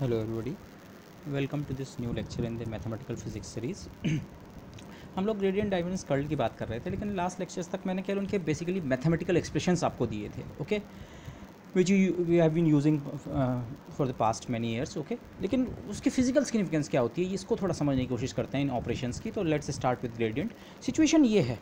Hello everybody, welcome to this new lecture in the mathematical physics series. हम लोग gradient divergence curl की बात कर रहे थे, लेकिन लास्ट लेक्चर्स तक मैंने केवल उनके बेसिकली मैथमेटिकल एक्सप्रेशंस आपको दिए थे, okay, which we have been using for the past many years, okay. लेकिन उसकी फिजिकल सिग्निफिकेंस क्या होती है, इसको थोड़ा समझने की कोशिश करते हैं इन ऑपरेशंस की. तो let's start with gradient. Situation ये है,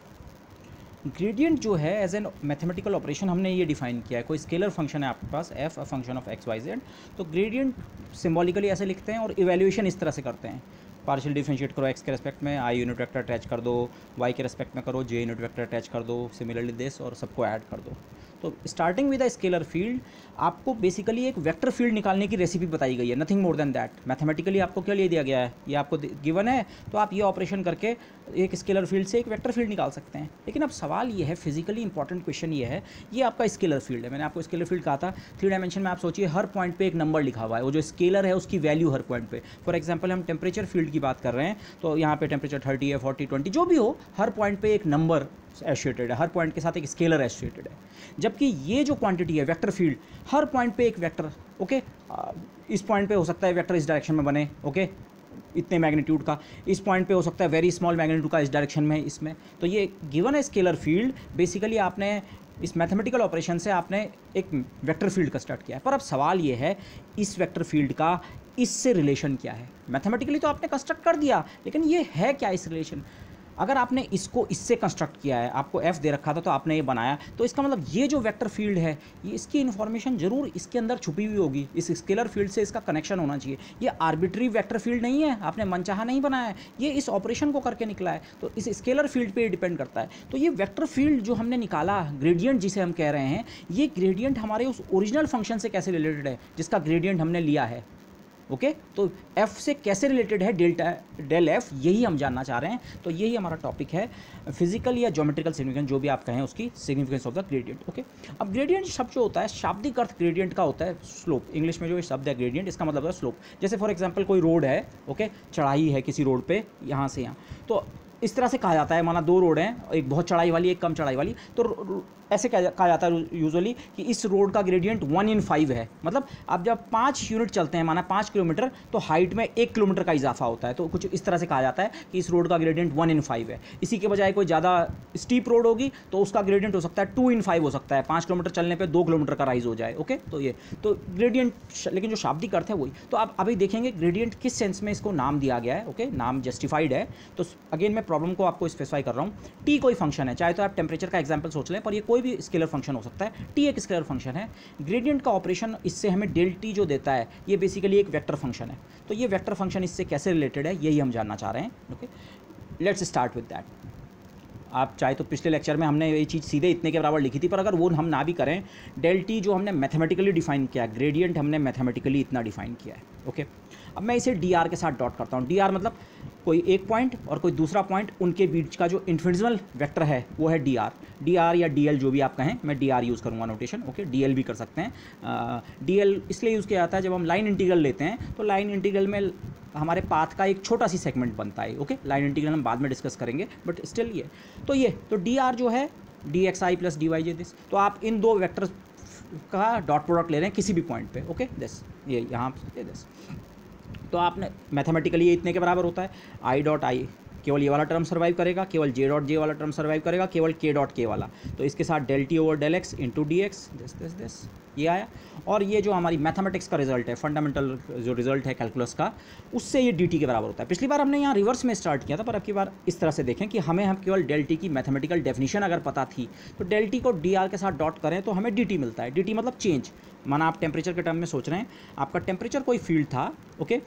ग्रेडियंट जो है एज एन मैथमेटिकल ऑपरेशन हमने ये डिफाइन किया है. कोई स्केलर फंक्शन है आपके पास F, a function of X Y Z, तो ग्रेडियंट सिंबॉलिकली ऐसे लिखते हैं और इवैल्यूएशन इस तरह से करते हैं. पार्शियल डिफरेंशिएट करो एक्स के रेस्पेक्ट में, आई यूनिट वेक्टर अटैच कर दो, वाई के रेस्पेक्ट में करो, जे यूनिट वेक्टर अटैच कर दो, सिमिलरली दिस, और सबको ऐड कर दो. तो starting with a scalar field आपको बेसिकली एक वेक्टर फील्ड निकालने की रेसिपी बताई गई है, nothing more than that. Mathematically आपको क्या ले दिया गया है, ये आपको गिवन है, तो आप ये ऑपरेशन करके एक स्केलर फील्ड से एक वेक्टर फील्ड निकाल सकते हैं. लेकिन अब सवाल ये है, फिजिकली इंपॉर्टेंट क्वेश्चन ये है, ये आपका स्केलर फील्ड है. मैंने आपको स्केलर फील्ड कहा था 3 डायमेंशन में. आप सोचिए हर पॉइंट पे एक नंबर लिखा हुआ है, वो जो स्केलर है उसकी वैल्यू हर पॉइंट पे. फॉर एग्जांपल हम टेम्परेचर फील्ड की बात कर रहे हैं, तो यहाँ पे टेम्परेचर 30 है, 40, 20 जो भी हो, हर पॉइंट पे एक नंबर एसोसिएटेड है, हर पॉइंट के साथ एक स्केलर एसोसिएटेड है. जबकि ये जो क्वांटिटी है वेक्टर फील्ड, हर पॉइंट पे एक वेक्टर, ओके, इस पॉइंट पे हो सकता है वेक्टर इस डायरेक्शन में बने, ओके, इतने मैग्नीट्यूड का, इस पॉइंट पे हो सकता है वेरी स्मॉल मैग्नीट्यूड का इस डायरेक्शन में, इसमें. तो ये गिवन है स्केलर फील्ड, बेसिकली आपने इस मैथमेटिकल ऑपरेशन से आपने एक वेक्टर फील्ड का स्टार्ट किया है. पर अब सवाल ये है, इस वेक्टर फील्ड का इससे रिलेशन क्या है. मैथमेटिकली तो आपने कंस्ट्रक्ट कर दिया, लेकिन ये है क्या इस रिलेशन. अगर आपने इसको इससे कंस्ट्रक्ट किया है, आपको एफ दे रखा था तो आपने ये बनाया, तो इसका मतलब ये जो वेक्टर फील्ड है, ये इसकी इन्फॉर्मेशन जरूर इसके अंदर छुपी हुई होगी. इस स्केलर फील्ड से इसका कनेक्शन होना चाहिए. ये आर्बिट्री वेक्टर फील्ड नहीं है, आपने मनचाहा नहीं बनाया है, ये इस ऑपरेशन को करके निकला है, तो इस स्केलर फील्ड पे डिपेंड करता है. तो ये वेक्टर फील्ड जो हमने निकाला, ग्रेडियंट जिसे हम कह रहे हैं, ये ग्रेडियंट हमारे उस ओरिजिनल फंक्शन से कैसे रिलेटेड है जिसका ग्रेडियंट हमने लिया है, ओके. तो f से कैसे रिलेटेड है डेल f, यही हम जानना चाह रहे हैं. तो यही हमारा टॉपिक है, फिजिकल या ज्योमेट्रिकल सिग्निफिकेंस, जो भी आप कहें उसकी significance of the gradient, okay. अब ग्रेडियंट शब्द जो होता है, शाब्दिक अर्थ ग्रेडियंट का होता है स्लोप. इंग्लिश में जो शब्द है ग्रेडियंट, इसका मतलब है स्लोप. जैसे फॉर एग्जाम्पल कोई रोड है, ओके, चढ़ाई है किसी रोड पे यहाँ से यहाँ, तो इस तरह से कहा जाता है, माना 2 रोड हैं, एक बहुत चढ़ाई वाली, एक कम चढ़ाई वाली, तो ऐसे कहा जाता है यूजुअली कि इस रोड का ग्रेडियंट 1/5 है. मतलब आप जब 5 यूनिट चलते हैं, माना 5 किलोमीटर, तो हाइट में 1 किलोमीटर का इजाफा होता है. तो कुछ इस तरह से कहा जाता है कि इस रोड का ग्रेडियंट 1/5 है. इसी के बजाय कोई ज़्यादा स्टीप रोड होगी तो उसका ग्रेडियंट हो सकता है 2/5 हो सकता है, 5 किलोमीटर चलने पर 2 किलोमीटर का राइज हो जाए, ओके. तो ये तो ग्रेडियंट, लेकिन जो शाब्दिक अर्थ है वही. तो आप अभी देखेंगे ग्रेडियंट किस सेंस में इसको नाम दिया गया है, ओके, नाम जस्टिफाइड है. तो अगेन मैं प्रॉब्लम को आपको स्पेसिफाई कर रहा हूँ. टी कोई फंक्शन है, चाहे तो आप टेम्परेचर का एग्जाम्पल सोच लें, पर ये कोई भी स्केलर फंक्शन हो सकता है. टी एक स्केलर फंक्शन है. ग्रेडियंट का ऑपरेशन इससे हमें डेल टी जो देता है, ये बेसिकली एक वेक्टर फंक्शन है. तो ये वेक्टर फंक्शन इससे कैसे रिलेटेड है, यही हम जानना चाह रहे हैं, okay. Let's start with that. आप चाहे तो पिछले लेक्चर में हमने ये चीज़ सीधे इतने के बराबर लिखी थी, पर अगर वो हम ना भी करें, डेल टी जो हमने मैथमेटिकली डिफाइन किया, ग्रेडियंट हमने मैथमेटिकली इतना डिफाइन किया है, ओके. अब मैं इसे डी आर के साथ डॉट करता हूँ. डी आर मतलब कोई एक पॉइंट और कोई दूसरा पॉइंट, उनके बीच का जो इन्फिनिटिमल वेक्टर है वो है डी आर. डी आर या डी एल जो भी आप कहें, मैं डी आर यूज़ करूँगा नोटेशन, ओके. डी एल भी कर सकते हैं. डी एल इसलिए यूज़ किया जाता है जब हम लाइन इंटीग्रल लेते हैं, तो लाइन इंटीग्रल में हमारे पाथ का एक छोटा सी सेगमेंट बनता है, ओके. लाइन इंटीग्रल हम बाद में डिस्कस करेंगे, बट स्टिल ये तो डी आर जो है D X I plus D Y J this. तो आप इन दो वेक्टर का डॉट प्रोडक्ट ले रहे हैं किसी भी पॉइंट पे, ओके. दिस ये यहाँ पे दिस, तो आपने मैथमेटिकली ये इतने के बराबर होता है. आई डॉट आई, केवल ये वाला टर्म सर्वाइव करेगा, केवल जे डॉट जे वाला टर्म सर्वाइव करेगा, केवल के डॉट के वाला. तो इसके साथ del T over del X into D X, this ये आया. और ये जो हमारी मैथमेटिक्स का रिजल्ट है, फंडामेंटल जो रिजल्ट है कैलकुलस का, उससे ये डी टी के बराबर होता है. पिछली बार हमने यहाँ रिवर्स में स्टार्ट किया था, पर अब की बार इस तरह से देखें कि हम केवल डेल टी की मैथमेटिकल डेफिनेशन अगर पता थी, तो डेल टी को डी आर के साथ डॉट करें तो हमें डी टी मिलता है. डी टी मतलब चेंज. माना आप टेम्परेचर के टर्म में सोच रहे हैं, आपका टेम्परेचर कोई फील्ड था, ओके.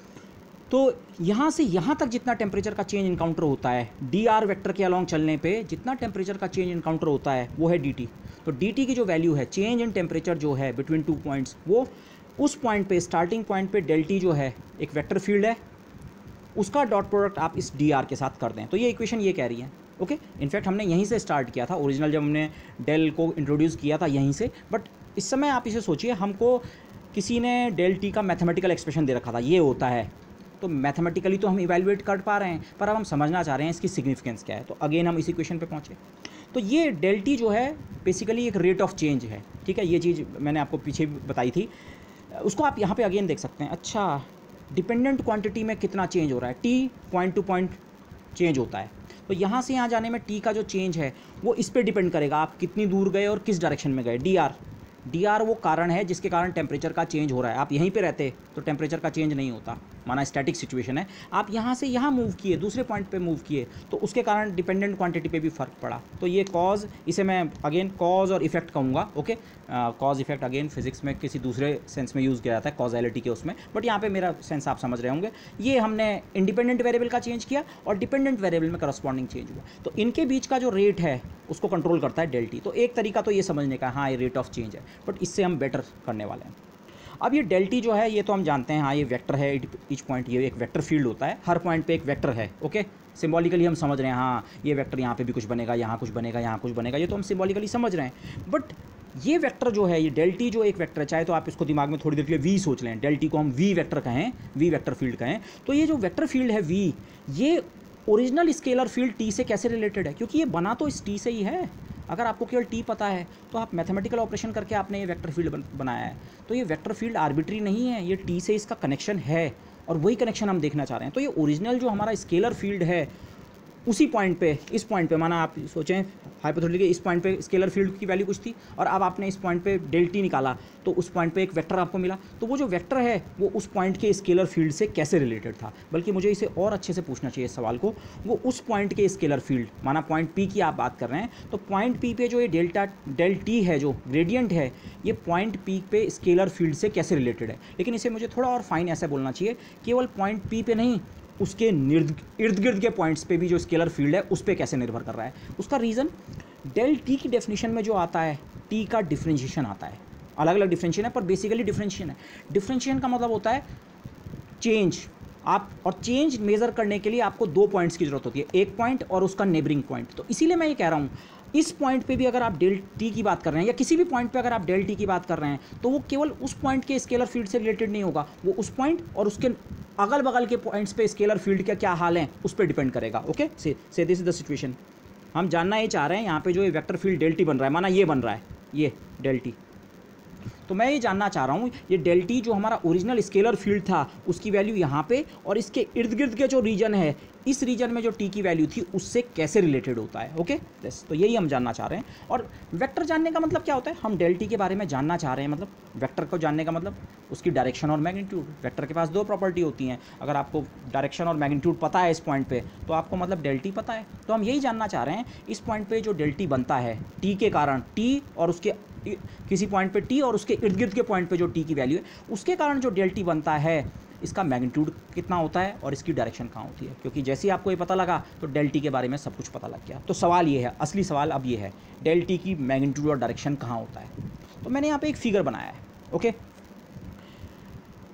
तो यहाँ से यहाँ तक जितना टेम्परेचर का चेंज इनकाउंटर होता है, डी आर वेक्टर के अलॉन्ग चलने पे जितना टेम्परेचर का चेंज इनकाउंटर होता है, वो है डी टी. तो डी टी की जो वैल्यू है, चेंज इन टेम्परेचर जो है बिटवीन 2 पॉइंट्स, वो उस पॉइंट पे, स्टार्टिंग पॉइंट पे डेल टी जो है एक वेक्टर फील्ड है, उसका डॉट प्रोडक्ट आप इस डी आर के साथ कर दें. तो ये इक्वेशन ये कह रही है, ओके. इनफैक्ट हमने यहीं से स्टार्ट किया था, ओरिजिनल जब हमने डेल को इंट्रोड्यूस किया था यहीं से. बट इस समय आप इसे सोचिए, हमको किसी ने डेल टी का मैथमेटिकल एक्सप्रेशन दे रखा था, ये होता है. तो मैथमेटिकली तो हम इवैल्यूएट कर पा रहे हैं, पर अब हम समझना चाह रहे हैं इसकी सिग्निफिकेंस क्या है. तो अगेन हम इस इक्वेशन पे पहुँचे. तो ये डेल टी जो है बेसिकली एक रेट ऑफ चेंज है, ठीक है. ये चीज़ मैंने आपको पीछे बताई थी, उसको आप यहाँ पे अगेन देख सकते हैं. अच्छा, डिपेंडेंट क्वांटिटी में कितना चेंज हो रहा है, T point two point change होता है। तो यहाँ से यहाँ जाने में टी का जो चेंज है वो इस पर डिपेंड करेगा, आप कितनी दूर गए और किस डायरेक्शन में गए। डी आर वो कारण है जिसके कारण टेम्परेचर का चेंज हो रहा है। आप यहीं पे रहते तो टेम्परेचर का चेंज नहीं होता, माना स्टैटिक सिचुएशन है, आप यहाँ से यहाँ मूव किए, दूसरे पॉइंट पे मूव किए, तो उसके कारण डिपेंडेंट क्वांटिटी पे भी फ़र्क पड़ा। तो ये कॉज, इसे मैं अगेन कॉज और इफेक्ट कहूँगा। Okay, cause effect again physics में किसी दूसरे सेंस में यूज़ किया जाता है, कॉजैलिटी के उसमें, बट यहाँ पे मेरा सेंस आप समझ रहे होंगे। ये हमने इंडिपेंडेंट वेरिएबल का चेंज किया और डिपेंडेंट वेरिएबल में करस्पॉन्डिंग चेंज हुआ, तो इनके बीच का जो रेट है उसको कंट्रोल करता है डेल टी। तो एक तरीका तो ये समझने का, हाँ ये रेट ऑफ चेंज है, बट इससे हम बेटर करने वाले हैं। अब ये डेल टी जो है ये तो हम जानते हैं, हाँ ये वेक्टर है, ईच पॉइंट ये एक वेक्टर फील्ड होता है, हर पॉइंट पे एक वेक्टर है। ओके, सिंबॉलिकली हम समझ रहे हैं, हाँ ये वेक्टर यहाँ पे भी कुछ बनेगा, यहाँ कुछ बनेगा, यहाँ कुछ बनेगा, ये तो हम सिंबॉलिकली समझ रहे हैं। बट ये वेक्टर जो है, ये डेल टी जो एक वेक्टर है, चाहे तो आप इसको दिमाग में थोड़ी देर के लिए वी सोच लें, डेल टी को हम वी वेक्टर कहें, वी वेक्टर फील्ड कहें, तो ये जो वेक्टर फील्ड है वी, ये ओरिजिनल स्केलर फील्ड टी से कैसे रिलेटेड है, क्योंकि ये बना तो इस टी से ही है। अगर आपको केवल टी पता है तो आप मैथमेटिकल ऑपरेशन करके आपने ये वेक्टर फील्ड बनाया है, तो ये वेक्टर फील्ड आर्बिट्री नहीं है, ये टी से इसका कनेक्शन है, और वही कनेक्शन हम देखना चाह रहे हैं। तो ये ओरिजिनल जो हमारा स्केलर फील्ड है उसी पॉइंट पे, इस पॉइंट पे, माना आप सोचें हाइपोथेटिकली इस पॉइंट पे स्केलर फील्ड की वैल्यू कुछ थी और अब आपने इस पॉइंट पे डेल टी निकाला, तो उस पॉइंट पे एक वेक्टर आपको मिला, तो वो जो वेक्टर है वो उस पॉइंट के स्केलर फील्ड से कैसे रिलेटेड था। बल्कि मुझे इसे और अच्छे से पूछना चाहिए इस सवाल को, वो उस पॉइंट के स्केलर फील्ड, माना पॉइंट पी की आप बात कर रहे हैं, तो पॉइंट पी पे जो ये डेल टी है, जो ग्रेडियंट है, ये पॉइंट पी पे स्केलर फील्ड से कैसे रिलेटेड है। लेकिन इसे मुझे थोड़ा और फाइन ऐसे बोलना चाहिए, केवल पॉइंट पी पे नहीं, उसके इर्द गिर्द के पॉइंट्स पे भी जो स्केलर फील्ड है उस पर कैसे निर्भर कर रहा है। उसका रीज़न डेल टी की डेफिनेशन में जो आता है, टी का डिफरेंशिएशन आता है, अलग अलग डिफरेंशिएशन है पर बेसिकली डिफरेंशिएशन है। डिफरेंशिएशन का मतलब होता है चेंज, आप, और चेंज मेज़र करने के लिए आपको दो पॉइंट्स की ज़रूरत होती है, एक पॉइंट और उसका नेबरिंग पॉइंट। तो इसीलिए मैं ये कह रहा हूँ, इस पॉइंट पे भी अगर आप डेल टी की बात कर रहे हैं, या किसी भी पॉइंट पे अगर आप डेल टी की बात कर रहे हैं, तो वो केवल उस पॉइंट के स्केलर फील्ड से रिलेटेड नहीं होगा, वो उस पॉइंट और उसके अगल बगल के पॉइंट्स पे स्केलर फील्ड का क्या हाल है उस पर डिपेंड करेगा। ओके, से दिस इज द सिचुएशन। हम जानना ये चाह रहे हैं यहाँ पे जो ये वेक्टर फील्ड डेल टी बन रहा है, माना ये बन रहा है, ये डेल टी, तो मैं ये जानना चाह रहा हूँ ये डेल टी जो हमारा ओरिजिनल स्केलर फील्ड था उसकी वैल्यू यहाँ पे और इसके इर्द गिर्द के जो रीजन है, इस रीजन में जो टी की वैल्यू थी उससे कैसे रिलेटेड होता है। ओके, तो यही हम जानना चाह रहे हैं। और वेक्टर जानने का मतलब क्या होता है, हम डेल टी के बारे में जानना चाह रहे हैं, मतलब वेक्टर को जानने का मतलब उसकी डायरेक्शन और मैग्नीट्यूड। वेक्टर के पास दो प्रॉपर्टी होती हैं, अगर आपको डायरेक्शन और मैग्नीट्यूड पता है इस पॉइंट पे, तो आपको मतलब डेल टी पता है। तो हम यही जानना चाह रहे हैं, इस पॉइंट पे जो डेल टी बनता है टी के कारण, टी और उसके किसी पॉइंट पे टी और उसके इर्द गिर्द के पॉइंट पे जो टी की वैल्यू है उसके कारण जो डेल टी बनता है, इसका मैग्नीट्यूड कितना होता है और इसकी डायरेक्शन कहाँ होती है। क्योंकि जैसे ही आपको ये पता लगा तो डेल टी के बारे में सब कुछ पता लग गया। तो सवाल ये है, असली सवाल अब ये है, डेल टी की मैग्नीट्यूड और डायरेक्शन कहाँ होता है। तो मैंने यहाँ पे एक फिगर बनाया है। ओके,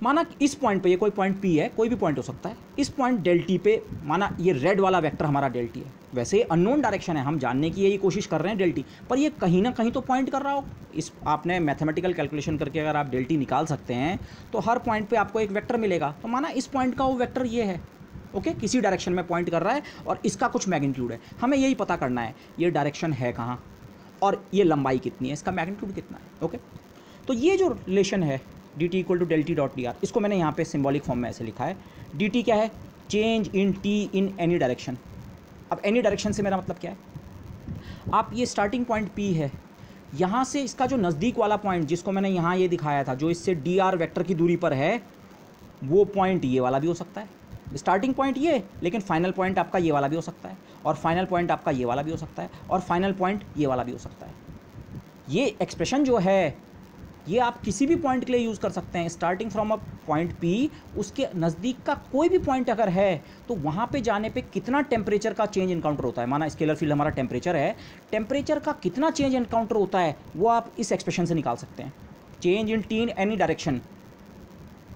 माना इस पॉइंट पे, ये कोई पॉइंट पी है, कोई भी पॉइंट हो सकता है, इस पॉइंट डेल टी पे, माना ये रेड वाला वेक्टर हमारा डेल टी है। वैसे ही अननोन डायरेक्शन है, हम जानने की यही कोशिश कर रहे हैं डेल टी, पर ये कहीं ना कहीं तो पॉइंट कर रहा हो। इस आपने मैथमेटिकल कैलकुलेशन करके अगर आप डेल टी निकाल सकते हैं तो हर पॉइंट पे आपको एक वेक्टर मिलेगा। तो माना इस पॉइंट का वो वेक्टर ये है, ओके, किसी डायरेक्शन में पॉइंट कर रहा है और इसका कुछ मैग्नीट्यूड है। हमें यही पता करना है ये डायरेक्शन है कहाँ और ये लंबाई कितनी है, इसका मैग्नीट्यूड कितना है। ओके, तो ये जो रिलेशन है D T equal to del T dot D R, इसको मैंने यहाँ पे सिंबॉलिक फॉर्म में ऐसे लिखा है। डी टी क्या है, change in T in any direction. अब एनी डायरेक्शन से मेरा मतलब क्या है, आप ये स्टार्टिंग पॉइंट पी है, यहाँ से इसका जो नज़दीक वाला पॉइंट जिसको मैंने यहाँ ये दिखाया था, जो इससे डी आर वेक्टर की दूरी पर है, वो पॉइंट ये वाला भी हो सकता है। स्टार्टिंग पॉइंट ये, लेकिन फाइनल पॉइंट आपका ये वाला भी हो सकता है, और फाइनल पॉइंट आपका ये वाला भी हो सकता है, और फाइनल पॉइंट ये वाला भी हो सकता है। ये एक्सप्रेशन जो है ये आप किसी भी पॉइंट के लिए यूज़ कर सकते हैं। Starting from a point P, उसके नज़दीक का कोई भी पॉइंट अगर है तो वहाँ पे जाने पे कितना टेम्परेचर का चेंज इनकाउंटर होता है। माना स्केलर फील्ड हमारा टेम्परेचर है, टेम्परेचर का कितना चेंज इनकाउंटर होता है वो आप इस एक्सप्रेशन से निकाल सकते हैं। Change in T in any direction,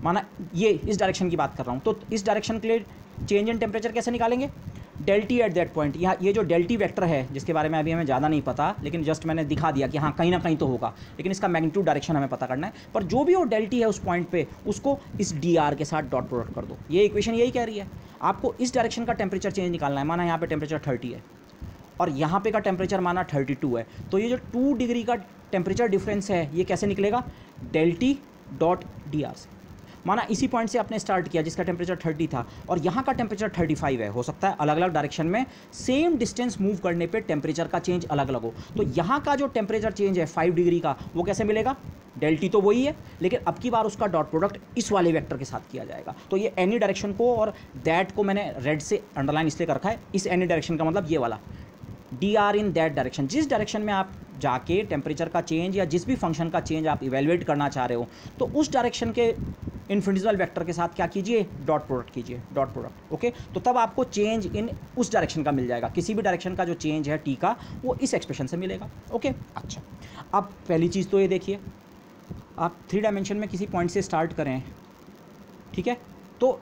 माना ये इस डायरेक्शन की बात कर रहा हूँ, तो इस डायरेक्शन के लिए चेंज इन टेम्परेचर कैसे निकालेंगे, del T at that point. यहाँ ये जो डेल टी वेक्टर है जिसके बारे में अभी हमें ज़्यादा नहीं पता, लेकिन जस्ट मैंने दिखा दिया कि हाँ कहीं ना कहीं तो होगा, लेकिन इसका मैग्नीट्यूड डायरेक्शन हमें पता करना है। पर जो भी वो डेल टी है उस पॉइंट पे, उसको इस डी आर के साथ डॉट प्रोडक्ट कर दो। ये इक्वेशन यही कह रही है, आपको इस डायरेक्शन का टेम्परेचर चेंज निकालना है। माना यहाँ पे टेम्परेचर 30 है और यहाँ पे का टेम्परेचर माना 32 है, तो ये जो 2 डिग्री का टेम्परेचर डिफरेंस है ये कैसे निकलेगा, del T dot D R से। माना इसी पॉइंट से आपने स्टार्ट किया जिसका टेम्परेचर 30 था और यहाँ का टेम्परेचर 35 है, हो सकता है अलग अलग डायरेक्शन में सेम डिस्टेंस मूव करने पे टेम्परेचर का चेंज अलग अलग हो। तो यहाँ का जो टेम्परेचर चेंज है 5 डिग्री का, वो कैसे मिलेगा? डेल टी तो वही है, लेकिन अब की बार उसका डॉट प्रोडक्ट इस वाले वेक्टर के साथ किया जाएगा। तो ये एनी डायरेक्शन को और दैट को मैंने रेड से अंडरलाइन इसलिए कर रखा है, इस एनी डायरेक्शन का मतलब ये वाला D R in that direction, जिस डायरेक्शन में आप जाके टेम्परेचर का चेंज या जिस भी फंक्शन का चेंज आप इवेलुएट करना चाह रहे हो, तो उस डायरेक्शन के इन्फिनिटिसिमल वेक्टर के साथ क्या कीजिए? डॉट प्रोडक्ट कीजिए, डॉट प्रोडक्ट। ओके, तो तब आपको चेंज इन उस डायरेक्शन का मिल जाएगा। किसी भी डायरेक्शन का जो चेंज है टी का, वो इस एक्सप्रेशन से मिलेगा। ओके, अच्छा, अब पहली चीज़ तो ये देखिए, आप 3 डायमेंशन में किसी पॉइंट से स्टार्ट करें, ठीक है, तो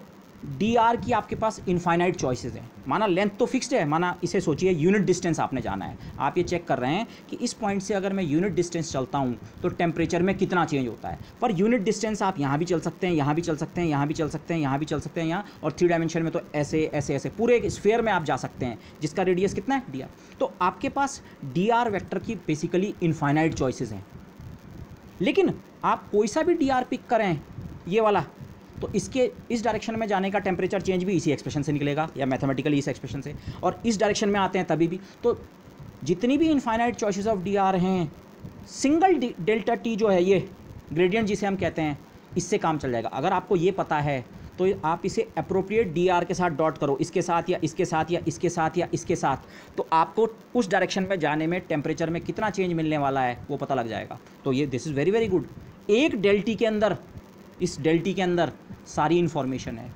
डी आर की आपके पास इनफाइनाइट चॉइसेस हैं। माना लेंथ तो फिक्स्ड है, माना इसे सोचिए यूनिट डिस्टेंस आपने जाना है। आप ये चेक कर रहे हैं कि इस पॉइंट से अगर मैं यूनिट डिस्टेंस चलता हूँ तो टेम्परेचर में कितना चेंज होता है। पर यूनिट डिस्टेंस आप यहाँ भी चल सकते हैं, यहाँ भी चल सकते हैं, यहाँ भी चल सकते हैं, यहाँ भी चल सकते हैं, यहाँ, और 3 डायमेंशन में तो ऐसे ऐसे ऐसे पूरे एक स्फीयर में आप जा सकते हैं जिसका रेडियस कितना है? D R. तो आपके पास डी आर वेक्टर की बेसिकली इनफाइनाइट चॉइसेस हैं, लेकिन आप कोई सा भी डी आर पिक करें, ये वाला, तो इसके इस डायरेक्शन में जाने का टेम्परेचर चेंज भी इसी एक्सप्रेशन से निकलेगा, या मैथमेटिकली इस एक्सप्रेशन से, और इस डायरेक्शन में आते हैं तभी भी। तो जितनी भी infinite choices of D R हैं, सिंगल डेल्टा टी जो है, ये ग्रेडियंट जिसे हम कहते हैं, इससे काम चल जाएगा। अगर आपको ये पता है तो आप इसे अप्रोप्रिएट डी आर के साथ डॉट करो, इसके साथ या इसके साथ या इसके साथ या इसके साथ, तो आपको उस डायरेक्शन में जाने में टेम्परेचर में कितना चेंज मिलने वाला है वो पता लग जाएगा। तो ये this is very very good. एक डेल्टी के अंदर, इस डेल्टी के अंदर सारी इन्फॉर्मेशन है।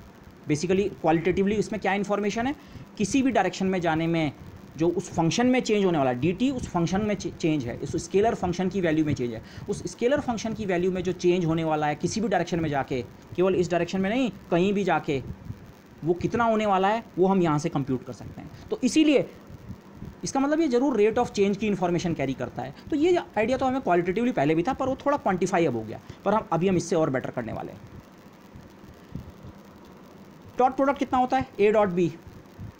बेसिकली क्वालिटेटिवली इसमें क्या इन्फॉर्मेशन है? किसी भी डायरेक्शन में जाने में जो उस फंक्शन में चेंज होने वाला है, डी टी उस फंक्शन में चेंज है, उस स्केलर फंक्शन की वैल्यू में चेंज है, उस स्केलर फंक्शन की वैल्यू में जो चेंज होने वाला है किसी भी डायरेक्शन में जाके, केवल इस डायरेक्शन में नहीं, कहीं भी जाके वो कितना होने वाला है वो हम यहाँ से कंप्यूट कर सकते हैं। तो इसीलिए इसका मतलब ये जरूर रेट ऑफ चेंज की इन्फॉर्मेशन कैरी करता है। तो ये आइडिया तो हमें क्वालिटेटिवली पहले भी था, पर वो थोड़ा क्वान्टिफाई अब हो गया, पर हम इससे और बेटर करने वाले हैं। डॉट प्रोडक्ट कितना होता है? A dot B,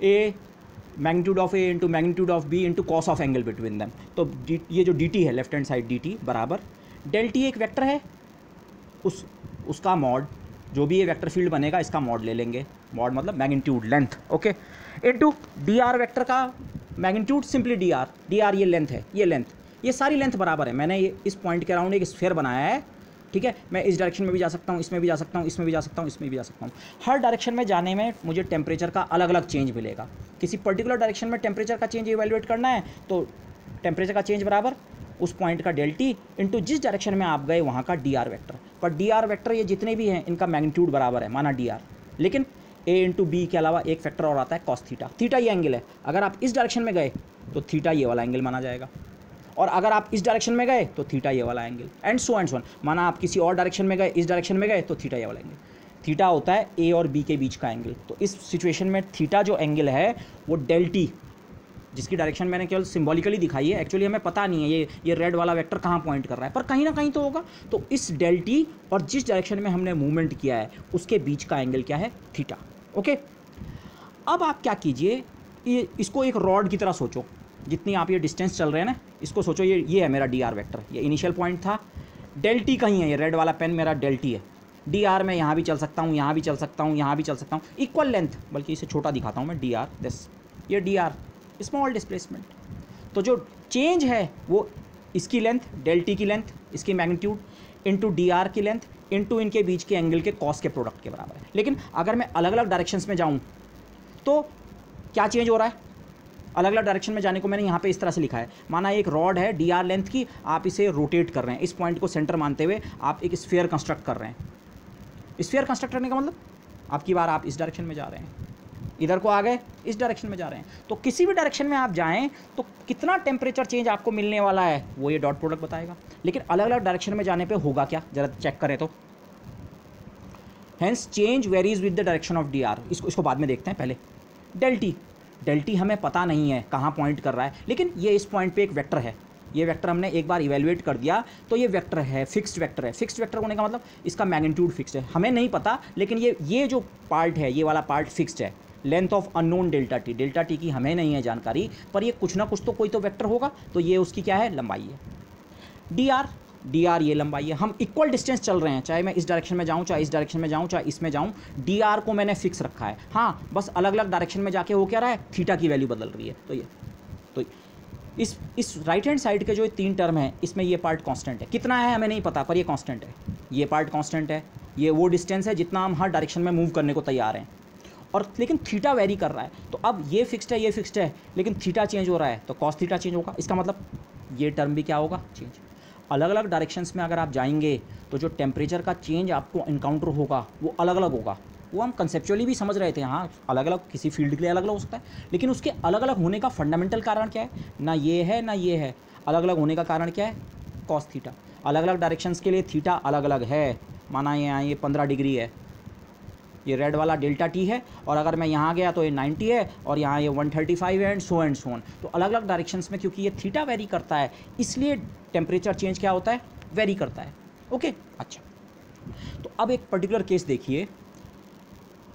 A magnitude of A into magnitude of B into cos of angle between them. तो ये जो डी टी है, left hand side D T बराबर डेल टी एक वेक्टर है, उसका मॉड, जो भी ये वेक्टर फील्ड बनेगा इसका मॉड ले लेंगे, मॉड मतलब magnitude length, okay, into D R vector का मैग्नीट्यूड सिंपली डी आर ये लेंथ है, ये लेंथ, ये सारी लेंथ बराबर है। मैंने ये इस पॉइंट के अराउंड एक स्फीयर बनाया है, ठीक है, मैं इस डायरेक्शन में भी जा सकता हूँ, इसमें भी जा सकता हूँ, इसमें भी जा सकता हूँ, इसमें भी जा सकता हूँ। हर डायरेक्शन में जाने में मुझे टेम्परेचर का अलग अलग चेंज मिलेगा। किसी पर्टिकुलर डायरेक्शन में टेम्परेचर का चेंज इवैल्यूएट करना है तो टेम्परेचर का चेंज बराबर उस पॉइंट का डेल टी इंटू जिस डायरेक्शन में आप गए वहाँ का डी आर वेक्टर। पर डी आर वेक्टर ये जितने भी हैं इनका मैग्नीट्यूड बराबर है, माना डी आर, लेकिन ए इंटू बी के अलावा एक फैक्टर और आता है कॉस थीटा। थीटा ये एंगल है, अगर आप इस डायरेक्शन में गए तो थीटा ये वाला एंगल माना जाएगा, और अगर आप इस डायरेक्शन में गए तो थीटा ये वाला angle, and so and so on. माना आप किसी और डायरेक्शन में गए, इस डायरेक्शन में गए तो थीटा ये वाला एंगल। थीटा होता है ए और बी के बीच का एंगल। तो इस सिचुएशन में थीटा जो एंगल है वो डेल टी, जिसकी डायरेक्शन मैंने केवल सिंबॉलिकली दिखाई है, एक्चुअली हमें पता नहीं है ये रेड वाला वेक्टर कहाँ पॉइंट कर रहा है, पर कहीं ना कहीं तो होगा। तो इस डेल टी और जिस डायरेक्शन में हमने मूवमेंट किया है उसके बीच का एंगल क्या है? थीटा। ओके, अब आप क्या कीजिए, इसको एक रॉड की तरह सोचो, जितनी आप ये डिस्टेंस चल रहे हैं ना, इसको सोचो ये है मेरा डी आर वैक्टर, ये इनिशियल पॉइंट था, डेल टी कहीं है, ये रेड वाला पेन मेरा डेल टी है, डी आर में यहाँ भी चल सकता हूँ, यहाँ भी चल सकता हूँ, यहाँ भी चल सकता हूँ, इक्वल लेंथ, बल्कि इसे छोटा दिखाता हूँ मैं, डी आर दिस, ये डी आर स्मॉल डिस्प्लेसमेंट। तो जो चेंज है वो इसकी लेंथ, डेल टी की लेंथ, इसकी मैग्नीट्यूड इंटू डी आर की लेंथ इंटू इनके बीच के एंगल के कॉस के प्रोडक्ट के बराबर है। लेकिन अगर मैं अलग अलग डायरेक्शंस में जाऊँ तो क्या चेंज हो रहा है? अलग अलग डायरेक्शन में जाने को मैंने यहाँ पे इस तरह से लिखा है, माना एक रॉड है डी आर लेंथ की, आप इसे रोटेट कर रहे हैं, इस पॉइंट को सेंटर मानते हुए आप एक स्फीयर कंस्ट्रक्ट कर रहे हैं। स्फीयर कंस्ट्रक्ट करने का मतलब आपकी बार आप इस डायरेक्शन में जा रहे हैं, इधर को आ गए, इस डायरेक्शन में जा रहे हैं, तो किसी भी डायरेक्शन में आप जाएं तो कितना टेम्परेचर चेंज आपको मिलने वाला है वो ये डॉट प्रोडक्ट बताएगा। लेकिन अलग अलग डायरेक्शन में जाने पे होगा क्या, जरा चेक करें तो, hence change varies with the direction of D R. इसको बाद में देखते हैं, पहले डेल टी हमें पता नहीं है कहाँ पॉइंट कर रहा है, लेकिन ये इस पॉइंट पे एक वेक्टर है, ये वेक्टर हमने एक बार इवेल्युएट कर दिया तो ये वेक्टर है, फिक्स्ड वेक्टर है। फिक्स्ड वेक्टर होने का मतलब इसका मैग्नीट्यूड फिक्स्ड है, हमें नहीं पता, लेकिन ये जो पार्ट है, ये वाला पार्ट फिक्स्ड है। Length of unknown delta T की हमें नहीं है जानकारी, पर ये कुछ ना कुछ तो कोई तो वेक्टर होगा, तो ये उसकी क्या है, लंबाई है। डी आर डी आर ये लंबाई है, हम इक्वल डिस्टेंस चल रहे हैं, चाहे मैं इस डायरेक्शन में जाऊँ, चाहे इस डायरेक्शन में जाऊँ, चाहे इसमें जाऊँ, डी आर को मैंने फिक्स रखा है। हाँ, बस अलग अलग डायरेक्शन में जाके वो क्या रहा है, थीटा की वैल्यू बदल रही है। तो इस राइट हैंड साइड के जो 3 टर्म है, इसमें ये पार्ट कांस्टेंट है, कितना है हमें नहीं पता, पर ये कांस्टेंट है, ये पार्ट कांस्टेंट है, ये वो डिस्टेंस है जितना हम हर डायरेक्शन में मूव करने को तैयार हैं। और लेकिन थीटा वेरी कर रहा है, तो अब ये फिक्स्ड है, ये फिक्स्ड है, लेकिन थीटा चेंज हो रहा है, तो कॉस थीटा चेंज होगा। इसका मतलब ये टर्म भी क्या होगा, चेंज। अलग अलग डायरेक्शंस में अगर आप जाएंगे तो जो टेम्परेचर का चेंज आपको इनकाउंटर होगा वो अलग अलग होगा। वो हम कंसेप्चुअली भी समझ रहे थे, हाँ अलग अलग किसी फील्ड के लिए अलग अलग हो सकता है, लेकिन उसके अलग अलग होने का फंडामेंटल कारण क्या है, ना ये है ना ये है, अलग अलग होने का कारण क्या है, कॉस थीटा। अलग अलग डायरेक्शंस के लिए थीटा अलग अलग है, माना यहाँ ये 15 डिग्री है, ये रेड वाला डेल्टा टी है, और अगर मैं यहाँ गया तो ये 90 है, और यहाँ ये 135 है, एंड सो ऑन। तो अलग अलग डायरेक्शंस में क्योंकि ये थीटा वेरी करता है, इसलिए टेम्परेचर चेंज क्या होता है, वेरी करता है। ओके, अच्छा, तो अब एक पर्टिकुलर केस देखिए,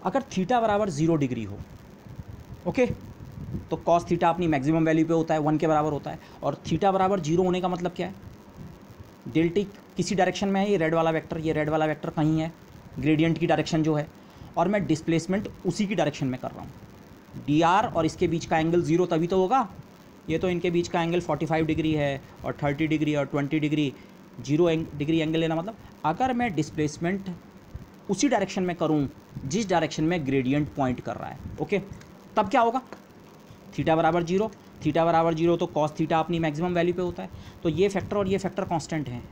अगर थीटा बराबर 0 डिग्री हो, ओके, तो कॉस थीटा अपनी मैक्सिमम वैल्यू पे होता है, 1 के बराबर होता है, और थीटा बराबर 0 होने का मतलब क्या है, डेल्टा किसी डायरेक्शन में है, ये रेड वाला वेक्टर कहीं है, ग्रेडियंट की डायरेक्शन जो है, और मैं डिस्प्लेसमेंट उसी की डायरेक्शन में कर रहा हूँ। डी आर और इसके बीच का एंगल 0 तभी तो होगा, ये तो इनके बीच का एंगल 45 डिग्री है, और 30 डिग्री और 20 डिग्री, 0 डिग्री एंगल लेना, मतलब अगर मैं डिस्प्लेसमेंट उसी डायरेक्शन में करूं जिस डायरेक्शन में ग्रेडियंट पॉइंट कर रहा है, ओके, तब क्या होगा, थीटा बराबर 0, तो कॉस थीटा अपनी मैक्सिमम वैल्यू पे होता है। तो ये फैक्टर और ये फैक्टर कांस्टेंट हैं,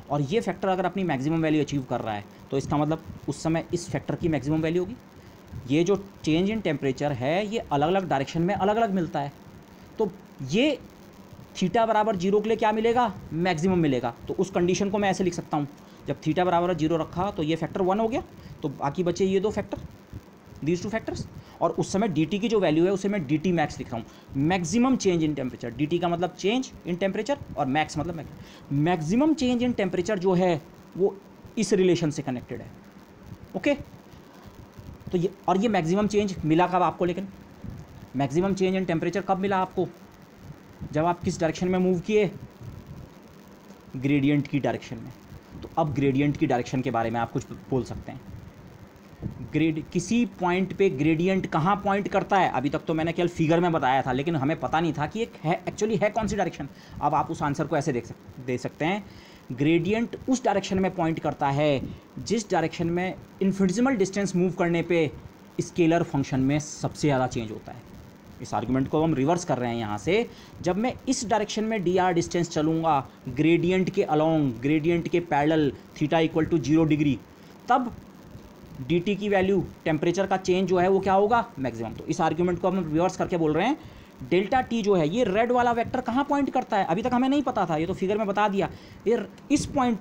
और ये फैक्टर अगर अपनी मैक्सिमम वैल्यू अचीव कर रहा है, तो इसका मतलब उस समय इस फैक्टर की मैक्सिमम वैल्यू होगी। ये जो चेंज इन टेम्परेचर है, ये अलग अलग डायरेक्शन में अलग अलग मिलता है, तो ये थीटा बराबर 0 के लिए क्या मिलेगा, मैक्सिमम मिलेगा। तो उस कंडीशन को मैं ऐसे लिख सकता हूँ, जब थीटा बराबर 0 रखा तो ये फैक्टर 1 हो गया, तो बाकी बचे ये 2 फैक्टर, दीज 2 फैक्टर्स, और उस समय dt की जो वैल्यू है उसे मैं dt मैक्स लिख रहा हूँ, maximum change in temperature. dt का मतलब चेंज इन टेम्परेचर, और मैक्स मतलब मैक्सिमम चेंज इन टेम्परेचर जो है वो इस रिलेशन से कनेक्टेड है, ओके। तो ये मैक्सिमम चेंज मिला कब आपको, लेकिन मैक्सिमम चेंज इन टेम्परेचर कब मिला आपको, जब आप किस डायरेक्शन में मूव किए, ग्रेडियंट की डायरेक्शन में। तो अब ग्रेडियंट की डायरेक्शन के बारे में आप कुछ बोल सकते हैं, किसी पॉइंट पे ग्रेडियंट कहाँ पॉइंट करता है, अभी तक तो मैंने केवल फिगर में बताया था, लेकिन हमें पता नहीं था कि एक है एक्चुअली है कौन सी डायरेक्शन। अब आप उस आंसर को ऐसे दे सकते हैं, ग्रेडियंट उस डायरेक्शन में पॉइंट करता है जिस डायरेक्शन में इन्फिनिटेसिमल डिस्टेंस मूव करने पे स्केलर फंक्शन में सबसे ज़्यादा चेंज होता है। इस आर्गुमेंट को हम रिवर्स कर रहे हैं यहाँ से, जब मैं इस डायरेक्शन में डी आर डिस्टेंस चलूँगा ग्रेडियंट के अलोंग, ग्रेडियंट के parallel, theta equal to 0 degree, तब dt की वैल्यू, टेम्परेचर का चेंज जो है वो क्या होगा, मैक्सिमम। तो इस आर्गुमेंट को हम रिवर्स करके बोल रहे हैं, डेल्टा टी जो है, ये रेड वाला वेक्टर कहाँ पॉइंट करता है, अभी तक हमें नहीं पता था, ये तो फिगर में बता दिया। ये इस पॉइंट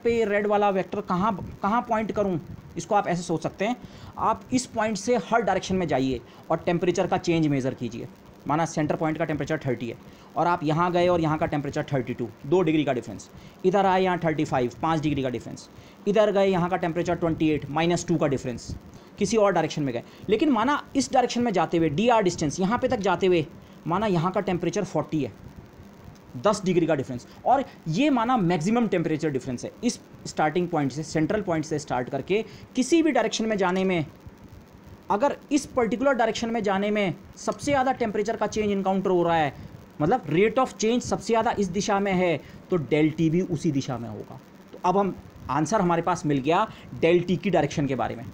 पे ये रेड वाला वेक्टर कहाँ पॉइंट करूँ, इसको आप ऐसे सोच सकते हैं, आप इस पॉइंट से हर डायरेक्शन में जाइए और टेम्परेचर का चेंज मेज़र कीजिए। माना सेंटर पॉइंट का टेम्परेचर 30 है, और आप यहाँ गए और यहाँ का टेम्परेचर 32, 2 डिग्री का डिफरेंस, इधर आए यहाँ 35, 5 डिग्री का डिफरेंस, इधर गए यहाँ का टेम्परेचर 28, -2 का डिफरेंस, किसी और डायरेक्शन में गए। लेकिन माना इस डायरेक्शन में जाते हुए डी आर डिस्टेंस यहाँ पे तक जाते हुए, माना यहाँ का टेम्परेचर 40 है, 10 डिग्री का डिफरेंस, और ये माना मैक्सिमम टेम्परेचर डिफरेंस है। इस स्टार्टिंग पॉइंट से, सेंट्रल पॉइंट से स्टार्ट करके किसी भी डायरेक्शन में जाने में, अगर इस पर्टिकुलर डायरेक्शन में जाने में सबसे ज़्यादा टेम्परेचर का चेंज इनकाउंटर हो रहा है, मतलब रेट ऑफ चेंज सबसे ज़्यादा इस दिशा में है, तो डेल टी भी उसी दिशा में होगा। तो अब हम आंसर हमारे पास मिल गया डेल टी की डायरेक्शन के बारे में।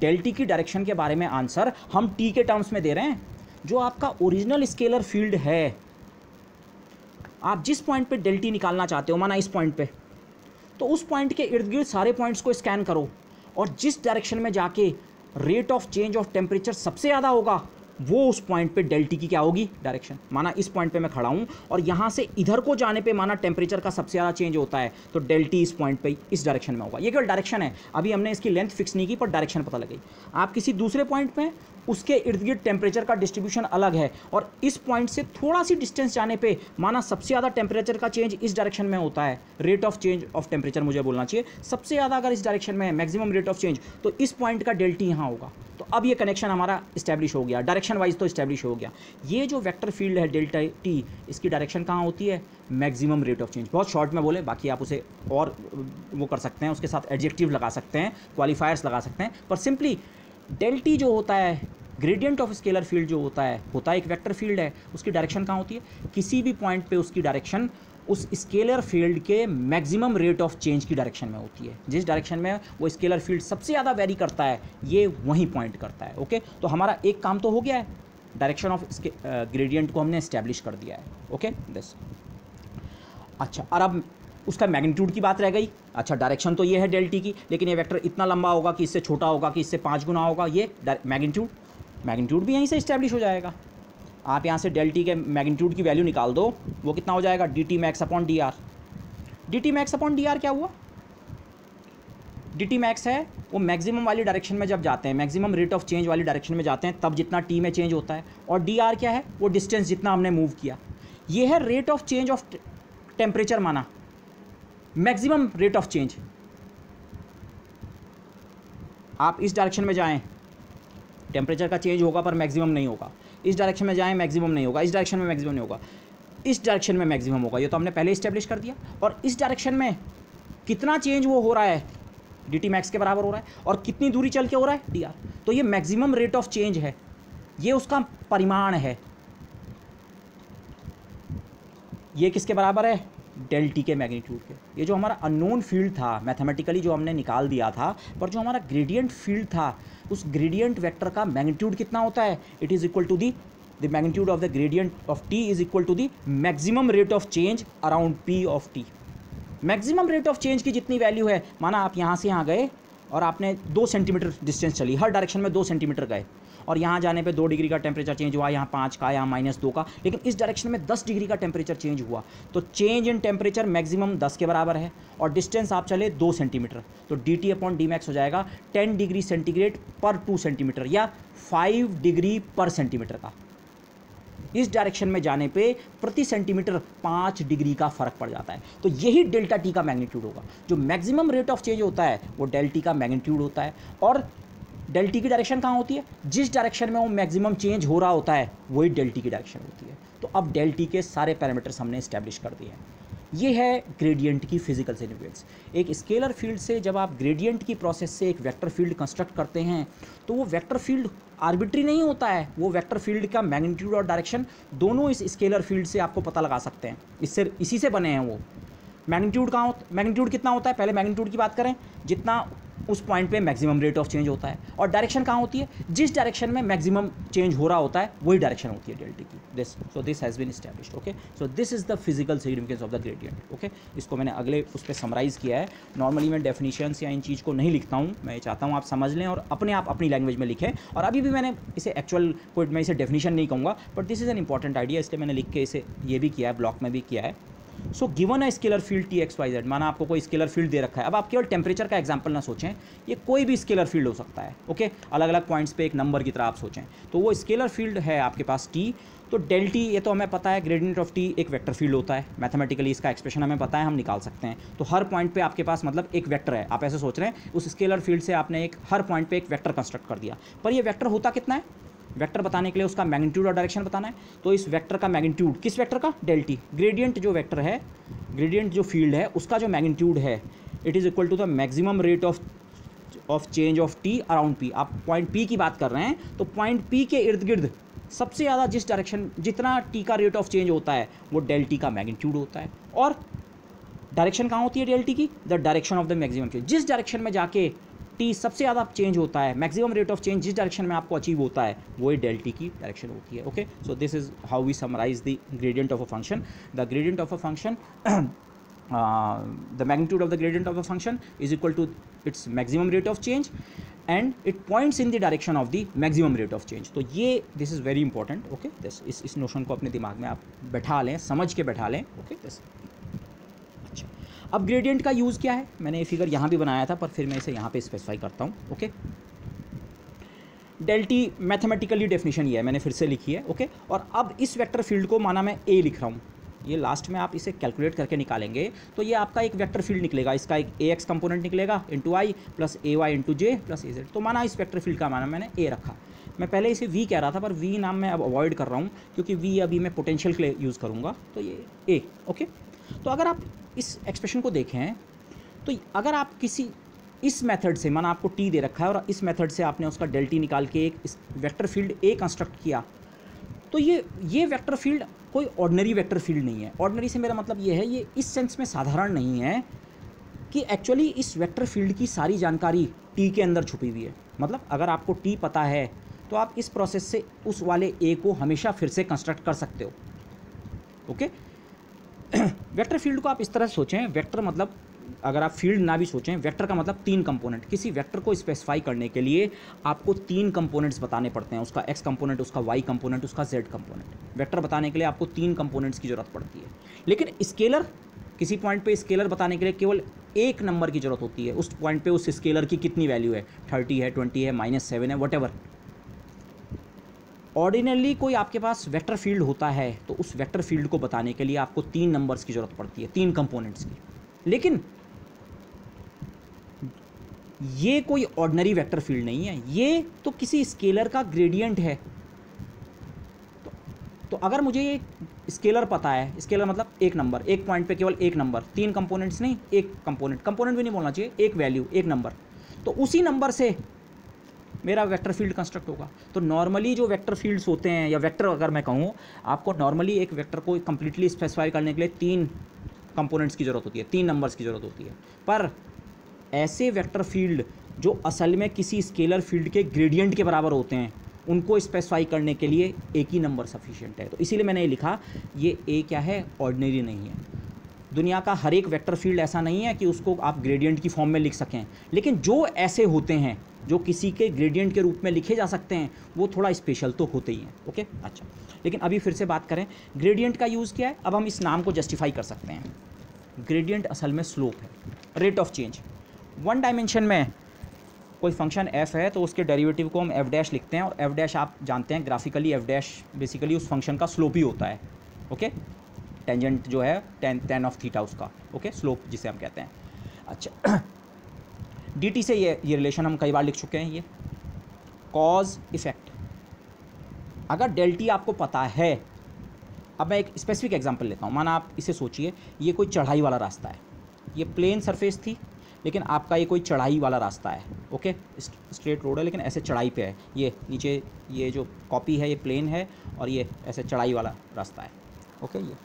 डेल टी की डायरेक्शन के बारे में आंसर हम टी के टर्म्स में दे रहे हैं। जो आपका ओरिजिनल स्केलर फील्ड है, आप जिस पॉइंट पे डेल टी निकालना चाहते हो, माना इस पॉइंट पे, तो उस पॉइंट के इर्द गिर्द सारे पॉइंट्स को स्कैन करो, और जिस डायरेक्शन में जाके rate of change of temperature सबसे ज़्यादा होगा, वो उस पॉइंट पे डेल टी की क्या होगी, डायरेक्शन। माना इस पॉइंट पे मैं खड़ा हूँ और यहाँ से इधर को जाने पे माना टेम्परेचर का सबसे ज़्यादा चेंज होता है, तो डेल टी इस पॉइंट पे इस डायरेक्शन में होगा। ये केवल डायरेक्शन है, अभी हमने इसकी लेंथ फिक्स नहीं की, पर डायरेक्शन पता लगी। आप किसी दूसरे पॉइंट पे, उसके इर्द गिर्द टेम्परेचर का डिस्ट्रीब्यूशन अलग है, और इस पॉइंट से थोड़ा सी डिस्टेंस जाने पे माना सबसे ज़्यादा टेम्परेचर का चेंज इस डायरेक्शन में होता है, rate of change of temperature मुझे बोलना चाहिए, सबसे ज़्यादा अगर इस डायरेक्शन में है मैक्सिमम रेट ऑफ चेंज, तो इस पॉइंट का डेल टी यहाँ होगा। तो अब ये कनेक्शन हमारा इस्टेब्लिश हो गया, डायरेक्शन वाइज तो इस्टेब्लिश हो गया। ये जो वेक्टर फील्ड है डेल्टा टी, इसकी डायरेक्शन कहाँ होती है? Maximum rate of change. बहुत शॉर्ट में बोले, बाकी आप उसे और वो कर सकते हैं, उसके साथ एडजेक्टिव लगा सकते हैं, क्वालिफायर्स लगा सकते हैं, पर सिंपली डेल टी जो होता है, ग्रेडियंट ऑफ स्केलर फील्ड जो होता है एक वेक्टर फील्ड है, उसकी डायरेक्शन कहाँ होती है? किसी भी पॉइंट पे उसकी डायरेक्शन उस स्केलर फील्ड के मैक्सिमम रेट ऑफ चेंज की डायरेक्शन में होती है। जिस डायरेक्शन में वो स्केलर फील्ड सबसे ज़्यादा वेरी करता है, ये वहीं पॉइंट करता है। ओके, तो हमारा एक काम तो हो गया है, डायरेक्शन ऑफ ग्रेडियंट को हमने एस्टैब्लिश कर दिया है। Okay this. अच्छा, और अब उसका मैग्नीट्यूड की बात रह गई। अच्छा, डायरेक्शन तो ये है डेल टी की, लेकिन ये वेक्टर इतना लंबा होगा कि इससे छोटा होगा कि इससे 5 गुना होगा, ये मैग्नीट्यूड भी यहीं से इस्टेब्लिश हो जाएगा। आप यहाँ से डेल टी के मैग्नीट्यूड की वैल्यू निकाल दो, वो कितना हो जाएगा? D T max upon D R. D T max upon D R क्या हुआ? डी टी मैक्स है वो मैक्सिमम वाली डायरेक्शन में जब जाते हैं, मैक्सिमम रेट ऑफ चेंज वाली डायरेक्शन में जाते हैं, तब जितना टी में चेंज होता है। और डी आर क्या है? वो डिस्टेंस जितना हमने मूव किया। ये है rate of change of temperature, माना मैक्सिमम रेट ऑफ चेंज। आप इस डायरेक्शन में जाएं, टेम्परेचर का चेंज होगा पर मैक्सिमम नहीं होगा। इस डायरेक्शन में जाएं, मैक्सिमम नहीं होगा। इस डायरेक्शन में मैक्सिमम नहीं होगा, इस डायरेक्शन में मैक्सिमम होगा। ये तो हमने पहले इस्टेब्लिश कर दिया। और इस डायरेक्शन में कितना चेंज वो हो रहा है? डी टी मैक्स के बराबर हो रहा है। और कितनी दूरी चल के हो रहा है? D R. तो ये मैक्सिमम रेट ऑफ चेंज है, ये उसका परिमाण है। ये किसके बराबर है? डेल टी के मैग्नीट्यूड के। ये जो हमारा अननोन फील्ड था मैथमेटिकली जो हमने निकाल दिया था, पर जो हमारा ग्रेडियंट फील्ड था, उस ग्रेडियंट वेक्टर का मैग्नीट्यूड कितना होता है? It is equal to the magnitude of the gradient of T is equal to the maximum rate of change around P of T. Maximum rate of change की जितनी value है, माना आप यहाँ से यहाँ गए और आपने 2 सेंटीमीटर डिस्टेंस चली, हर डायरेक्शन में 2 सेंटीमीटर गए, और यहाँ जाने पे 2 डिग्री का टेम्परेचर चेंज हुआ, यहाँ 5 का, यहाँ -2 का, लेकिन इस डायरेक्शन में 10 डिग्री का टेम्परेचर चेंज हुआ। तो चेंज इन टेम्परेचर मैक्सिमम 10 के बराबर है, और डिस्टेंस आप चले 2 सेंटीमीटर, तो D T upon D max हो जाएगा 10 डिग्री सेंटीग्रेड पर 2 सेंटीमीटर, या 5 डिग्री पर सेंटीमीटर का। इस डायरेक्शन में जाने पे प्रति सेंटीमीटर 5 डिग्री का फर्क पड़ जाता है। तो यही डेल्टा टी का मैग्नीट्यूड होगा। जो मैक्सिमम रेट ऑफ चेंज होता है वो डेल टी का मैग्नीट्यूड होता है। और डेल टी की डायरेक्शन कहाँ होती है? जिस डायरेक्शन में वो मैक्सिमम चेंज हो रहा होता है वही डेल टी की डायरेक्शन होती है। तो अब डेल टी के सारे पैरामीटर्स हमने इस्टेब्लिश कर दिए हैं। ये है ग्रेडियंट की फिजिकल सिग्निफिकेंस। एक स्केलर फील्ड से जब आप ग्रेडियंट की प्रोसेस से एक वेक्टर फील्ड कंस्ट्रक्ट करते हैं, तो वो वेक्टर फील्ड आर्बिट्री नहीं होता है। वो वेक्टर फील्ड का मैग्नीट्यूड और डायरेक्शन दोनों इस स्केलर फील्ड से आपको पता लगा सकते हैं। इसी से बने हैं वो। मैग्नीट्यूड कितना होता है? पहले मैग्नीट्यूड की बात करें, जितना उस पॉइंट पे मैक्सिमम रेट ऑफ चेंज होता है। और डायरेक्शन कहाँ होती है? जिस डायरेक्शन में मैक्सिमम चेंज हो रहा होता है वही डायरेक्शन होती है डेल टी की। This has been established. Okay, so this is the physical significance of the gradient. Okay, इसको मैंने अगले उस पर समराइज़ किया है। नॉर्मली मैं डेफिनेशंस या इन चीज़ को नहीं लिखता हूँ, मैं चाहता हूँ आप समझ लें और अपने आप अपनी लैंग्वेज में लिखें। और अभी भी मैंने इसे एक्चुअल कोई, मैं इसे डेफिनेशन नहीं कहूँगा, but this is an important idea, इसलिए मैंने लिख के इसे ये भी किया है, ब्लॉक में भी किया है। सो गिवन है scalar field T X Y Z, माना आपको कोई स्केलर फील्ड दे रखा है। अब आप केवल टेम्परेचर का एग्जांपल ना सोचें, ये कोई भी स्केलर फील्ड हो सकता है। ओके, अलग अलग पॉइंट्स पे एक नंबर की तरह आप सोचें, तो वो स्केलर फील्ड है आपके पास टी। तो डेल टी, ये तो हमें पता है, ग्रेडियंट ऑफ टी एक वेक्टर फील्ड होता है। मैथमेटिकली इसका एक्सप्रेशन हमें पता है, हम निकाल सकते हैं। तो हर पॉइंट पे आपके पास मतलब एक वेक्टर है। आप ऐसे सोच रहे हैं, उस स्केलर फील्ड से आपने एक हर पॉइंट पे एक वेक्टर कंस्ट्रक्ट कर दिया। पर ये वेक्टर होता कितना है? वेक्टर बताने के लिए उसका मैग्नीट्यूड और डायरेक्शन बताना है। तो इस वेक्टर का मैग्नीट्यूड, किस वेक्टर का? Del T. ग्रेडियंट जो वेक्टर है, ग्रेडियंट जो फील्ड है, उसका जो मैग्नीट्यूड है, it is equal to the maximum rate of change of T around P. आप पॉइंट पी की बात कर रहे हैं, तो पॉइंट पी के इर्द गिर्द सबसे ज़्यादा जिस डायरेक्शन, जितना टी का रेट ऑफ चेंज होता है वो डेल टी का मैग्नीट्यूड होता है। और डायरेक्शन कहाँ होती है डेल टी की? The direction of the maximum change. जिस डायरेक्शन में जाके टी सबसे ज़्यादा चेंज होता है, मैक्सिमम रेट ऑफ चेंज जिस डायरेक्शन में आपको अचीव होता है, वही डेल टी की डायरेक्शन होती है। Okay, so this is how we summarise the gradient of a function. The gradient of a function, the magnitude of the gradient of a function is equal to its maximum rate of change and it points in the direction of the maximum rate of change. तो ये this is very important. Okay, इस notion को अपने दिमाग में आप बैठा लें, समझ के बैठा लें। ओके, अच्छा, अब ग्रेडियंट का यूज़ क्या है? मैंने ये फिगर यहाँ भी बनाया था, पर फिर मैं इसे यहाँ पे स्पेसिफाई करता हूँ। Okay, del T mathematically definition ये है, मैंने फिर से लिखी है। ओके, और अब इस वेक्टर फील्ड को माना मैं ए लिख रहा हूँ, ये लास्ट में आप इसे कैलकुलेट करके निकालेंगे तो ये आपका एक वेक्टर फील्ड निकलेगा, इसका एक ए एक्स कंपोनेंट निकलेगा इंटू आई प्लस ए वाई इंटू जे प्लस ए जेड। तो माना इस वेक्टर फील्ड का माना मैंने ए रखा, मैं पहले इसे वी कह रहा था पर वी नाम मैं अब अवॉइड कर रहा हूँ क्योंकि वी अभी मैं पोटेंशियल के लिए यूज़ करूँगा, तो ये ए। ओके, तो अगर आप इस एक्सप्रेशन को देखें तो अगर आप किसी इस मेथड से, माना आपको टी दे रखा है और इस मेथड से आपने उसका डेल टी निकाल के एक वेक्टर फील्ड ए कंस्ट्रक्ट किया, तो ये वेक्टर फील्ड कोई ऑर्डिनरी वेक्टर फील्ड नहीं है। ऑर्डिनरी से मेरा मतलब ये है, ये इस सेंस में साधारण नहीं है कि एक्चुअली इस वेक्टर फील्ड की सारी जानकारी टी के अंदर छुपी हुई है। मतलब अगर आपको टी पता है तो आप इस प्रोसेस से उस वाले ए को हमेशा फिर से कंस्ट्रक्ट कर सकते हो। ओके, वेक्टर फील्ड को आप इस तरह सोचें, वेक्टर मतलब अगर आप फील्ड ना भी सोचें, वेक्टर का मतलब 3 कंपोनेंट। किसी वेक्टर को स्पेसिफाई करने के लिए आपको 3 कंपोनेंट्स बताने पड़ते हैं, उसका एक्स कंपोनेंट, उसका वाई कंपोनेंट, उसका जेड कंपोनेंट। वेक्टर बताने के लिए आपको 3 कंपोनेंट्स की ज़रूरत पड़ती है। लेकिन स्केलर, किसी पॉइंट पे स्केलर बताने के लिए केवल एक नंबर की ज़रूरत होती है। उस पॉइंट पे उस स्केलर की कितनी वैल्यू है, 30 है, 20 है, -7 है, वट एवर। ऑर्डिनरली कोई आपके पास वेक्टर फील्ड होता है तो उस वेक्टर फील्ड को बताने के लिए आपको 3 नंबर्स की ज़रूरत पड़ती है, 3 कंपोनेंट्स की। लेकिन ये कोई ऑर्डिनरी वेक्टर फील्ड नहीं है, ये तो किसी स्केलर का ग्रेडियंट है। तो अगर मुझे ये स्केलर पता है, स्केलर मतलब एक नंबर, एक पॉइंट पे केवल एक नंबर, 3 कंपोनेंट्स नहीं, एक कंपोनेंट भी नहीं बोलना चाहिए, एक वैल्यू, एक नंबर, तो उसी नंबर से मेरा वेक्टर फील्ड कंस्ट्रक्ट होगा। तो नॉर्मली जो वेक्टर फील्ड्स होते हैं, या वेक्टर अगर मैं कहूँ, आपको नॉर्मली एक वेक्टर को कंप्लीटली स्पेसिफाई करने के लिए 3 कंपोनेंट्स की ज़रूरत होती है, 3 नंबर्स की ज़रूरत होती है। पर ऐसे वेक्टर फील्ड जो असल में किसी स्केलर फील्ड के ग्रेडियंट के बराबर होते हैं, उनको स्पेसिफाई करने के लिए एक ही नंबर सफिशिएंट है। तो इसीलिए मैंने ये लिखा, ये ए क्या है, ऑर्डिनरी नहीं है। दुनिया का हर एक वेक्टर फील्ड ऐसा नहीं है कि उसको आप ग्रेडियंट की फॉर्म में लिख सकें, लेकिन जो ऐसे होते हैं जो किसी के ग्रेडियंट के रूप में लिखे जा सकते हैं, वो थोड़ा स्पेशल तो होते ही हैं। ओके, अच्छा, लेकिन अभी फिर से बात करें, ग्रेडियंट का यूज़ क्या है। अब हम इस नाम को जस्टिफाई कर सकते हैं। ग्रेडियंट असल में स्लोप है, रेट ऑफ चेंज। 1 डायमेंशन में कोई फंक्शन f है तो उसके डेरिवेटिव को हम f डैश लिखते हैं, और f डैश आप जानते हैं ग्राफिकली f डैश बेसिकली उस फंक्शन का स्लोप ही होता है। ओके, टेंजेंट जो है tan ऑफ थीटा उसका, ओके, स्लोप जिसे हम कहते हैं। अच्छा, dt से ये रिलेशन हम कई बार लिख चुके हैं, ये कॉज इफेक्ट। अगर डेल टी आपको पता है, अब मैं एक स्पेसिफिक एग्जांपल लेता हूँ। माना आप इसे सोचिए, ये कोई चढ़ाई वाला रास्ता है, ये प्लेन सरफेस थी, लेकिन आपका ये कोई चढ़ाई वाला रास्ता है। ओके, स्ट्रेट रोड है लेकिन ऐसे चढ़ाई पे है। ये नीचे ये जो कॉपी है ये प्लेन है, और ये ऐसे चढ़ाई वाला रास्ता है। ओके, ये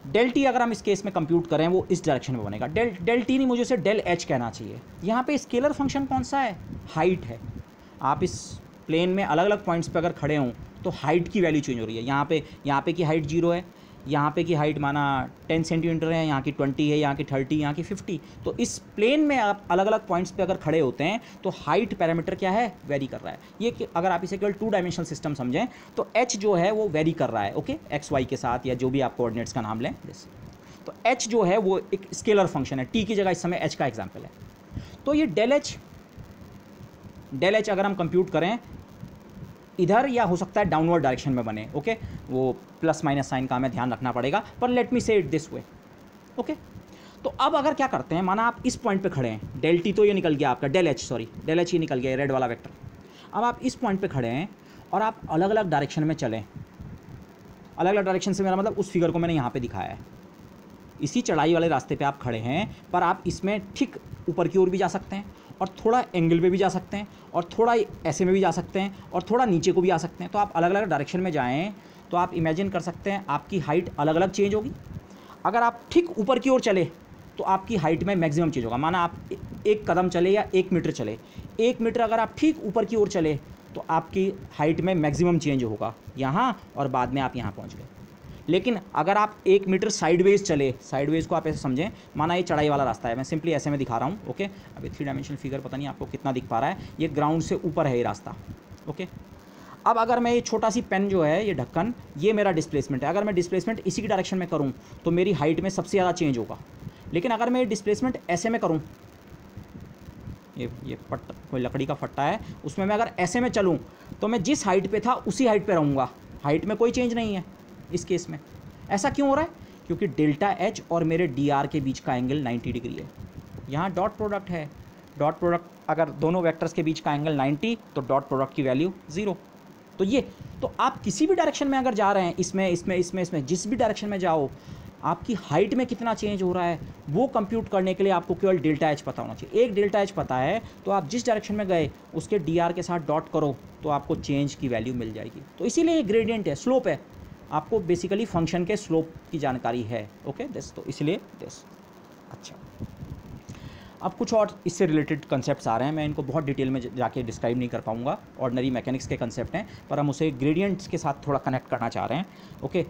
डेल टी अगर हम इस केस में कंप्यूट करें, वो इस डायरेक्शन में बनेगा। डेल टी नहीं, मुझे उसे डेल एच कहना चाहिए। यहाँ पे स्केलर फंक्शन कौन सा है, हाइट है। आप इस प्लेन में अलग अलग पॉइंट्स पे अगर खड़े हों तो हाइट की वैल्यू चेंज हो रही है। यहाँ पे की हाइट 0 है, यहाँ पे की हाइट माना 10 सेंटीमीटर है, यहाँ की 20 है, यहाँ की 30, यहाँ की 50। तो इस प्लेन में आप अलग अलग पॉइंट्स पे अगर खड़े होते हैं तो हाइट पैरामीटर क्या है, वेरी कर रहा है। ये अगर आप इसे केवल 2 डायमेंशनल सिस्टम समझें तो h जो है वो वेरी कर रहा है। ओके, एक्स वाई के साथ, या जो भी आप कोऑर्डिनेट्स का नाम लें। तो h जो है वो एक स्केलर फंक्शन है, t की जगह इस समय h का एग्जाम्पल है। तो ये डेल एच अगर हम कंप्यूट करें, इधर या हो सकता है डाउनवर्ड डायरेक्शन में बने। ओके, वो प्लस माइनस साइन का हमें ध्यान रखना पड़ेगा, पर लेट मी से इट दिस वे। ओके, तो अब अगर क्या करते हैं, माना आप इस पॉइंट पे खड़े हैं, डेल टी तो ये निकल गया आपका, डेल एच ही निकल गया, रेड वाला वेक्टर। अब आप इस पॉइंट पे खड़े हैं और आप अलग अलग डायरेक्शन में चलें। अलग अलग डायरेक्शन से मेरा मतलब उस फिगर को मैंने यहाँ पे दिखाया है। इसी चढ़ाई वाले रास्ते पे आप खड़े हैं, पर आप इसमें ठीक ऊपर की ओर भी जा सकते हैं, और थोड़ा एंगल पे भी जा सकते हैं, और थोड़ा ऐसे में भी जा सकते हैं, और थोड़ा नीचे को भी आ सकते हैं। तो आप अलग अलग डायरेक्शन में जाएं तो आप इमेजिन कर सकते हैं आपकी हाइट अलग अलग चेंज होगी। अगर आप ठीक ऊपर की ओर चले तो आपकी हाइट में मैक्सिमम चेंज होगा। माना आप 1 कदम चले या 1 मीटर चले, 1 मीटर अगर आप ठीक ऊपर की ओर चले तो आपकी हाइट में मैक्सिमम चेंज होगा यहाँ, और बाद में आप यहाँ पहुँच गए। लेकिन अगर आप 1 मीटर साइडवेज चले, साइडवेज को आप ऐसे समझें, माना ये चढ़ाई वाला रास्ता है, मैं सिंपली ऐसे में दिखा रहा हूँ। ओके, अभी 3 डायमेंशनल फिगर पता नहीं आपको कितना दिख पा रहा है, ये ग्राउंड से ऊपर है ये रास्ता। ओके, अब अगर मैं ये छोटा सी पेन जो है, ये ढक्कन, ये मेरा डिस्प्लेसमेंट है। अगर मैं डिस्प्लेसमेंट इसी की डायरेक्शन में करूँ तो मेरी हाइट में सबसे ज़्यादा चेंज होगा। लेकिन अगर मैं डिस्प्लेसमेंट ऐसे में करूँ, ये फट्टा, कोई लकड़ी का फट्टा है, उसमें मैं अगर ऐसे में चलूँ तो मैं जिस हाइट पे था उसी हाइट पे रहूँगा, हाइट में कोई चेंज नहीं है इस केस में। ऐसा क्यों हो रहा है? क्योंकि डेल्टा एच और मेरे डी आर के बीच का एंगल 90 डिग्री है। यहाँ डॉट प्रोडक्ट है, डॉट प्रोडक्ट अगर दोनों वेक्टर्स के बीच का एंगल 90 तो डॉट प्रोडक्ट की वैल्यू 0। तो ये तो आप किसी भी डायरेक्शन में अगर जा रहे हैं, इसमें जिस भी डायरेक्शन में जाओ, आपकी हाइट में कितना चेंज हो रहा है वो कंप्यूट करने के लिए आपको केवल डेल्टा एच पता होना चाहिए। एक डेल्टा एच पता है तो आप जिस डायरेक्शन में गए उसके डी आर के साथ डॉट करो तो आपको चेंज की वैल्यू मिल जाएगी। तो इसीलिए ये ग्रेडियंट है, स्लोप है, आपको बेसिकली फंक्शन के स्लोप की जानकारी है। ओके दिस, तो इसलिए दिस। अच्छा, अब कुछ और इससे रिलेटेड कंसेप्ट्स आ रहे हैं, मैं इनको बहुत डिटेल में जाके डिस्क्राइब नहीं कर पाऊंगा, ऑर्डिनरी मैकेनिक्स के कंसेप्ट हैं, पर हम उसे ग्रेडियंट्स के साथ थोड़ा कनेक्ट करना चाह रहे हैं। ओके,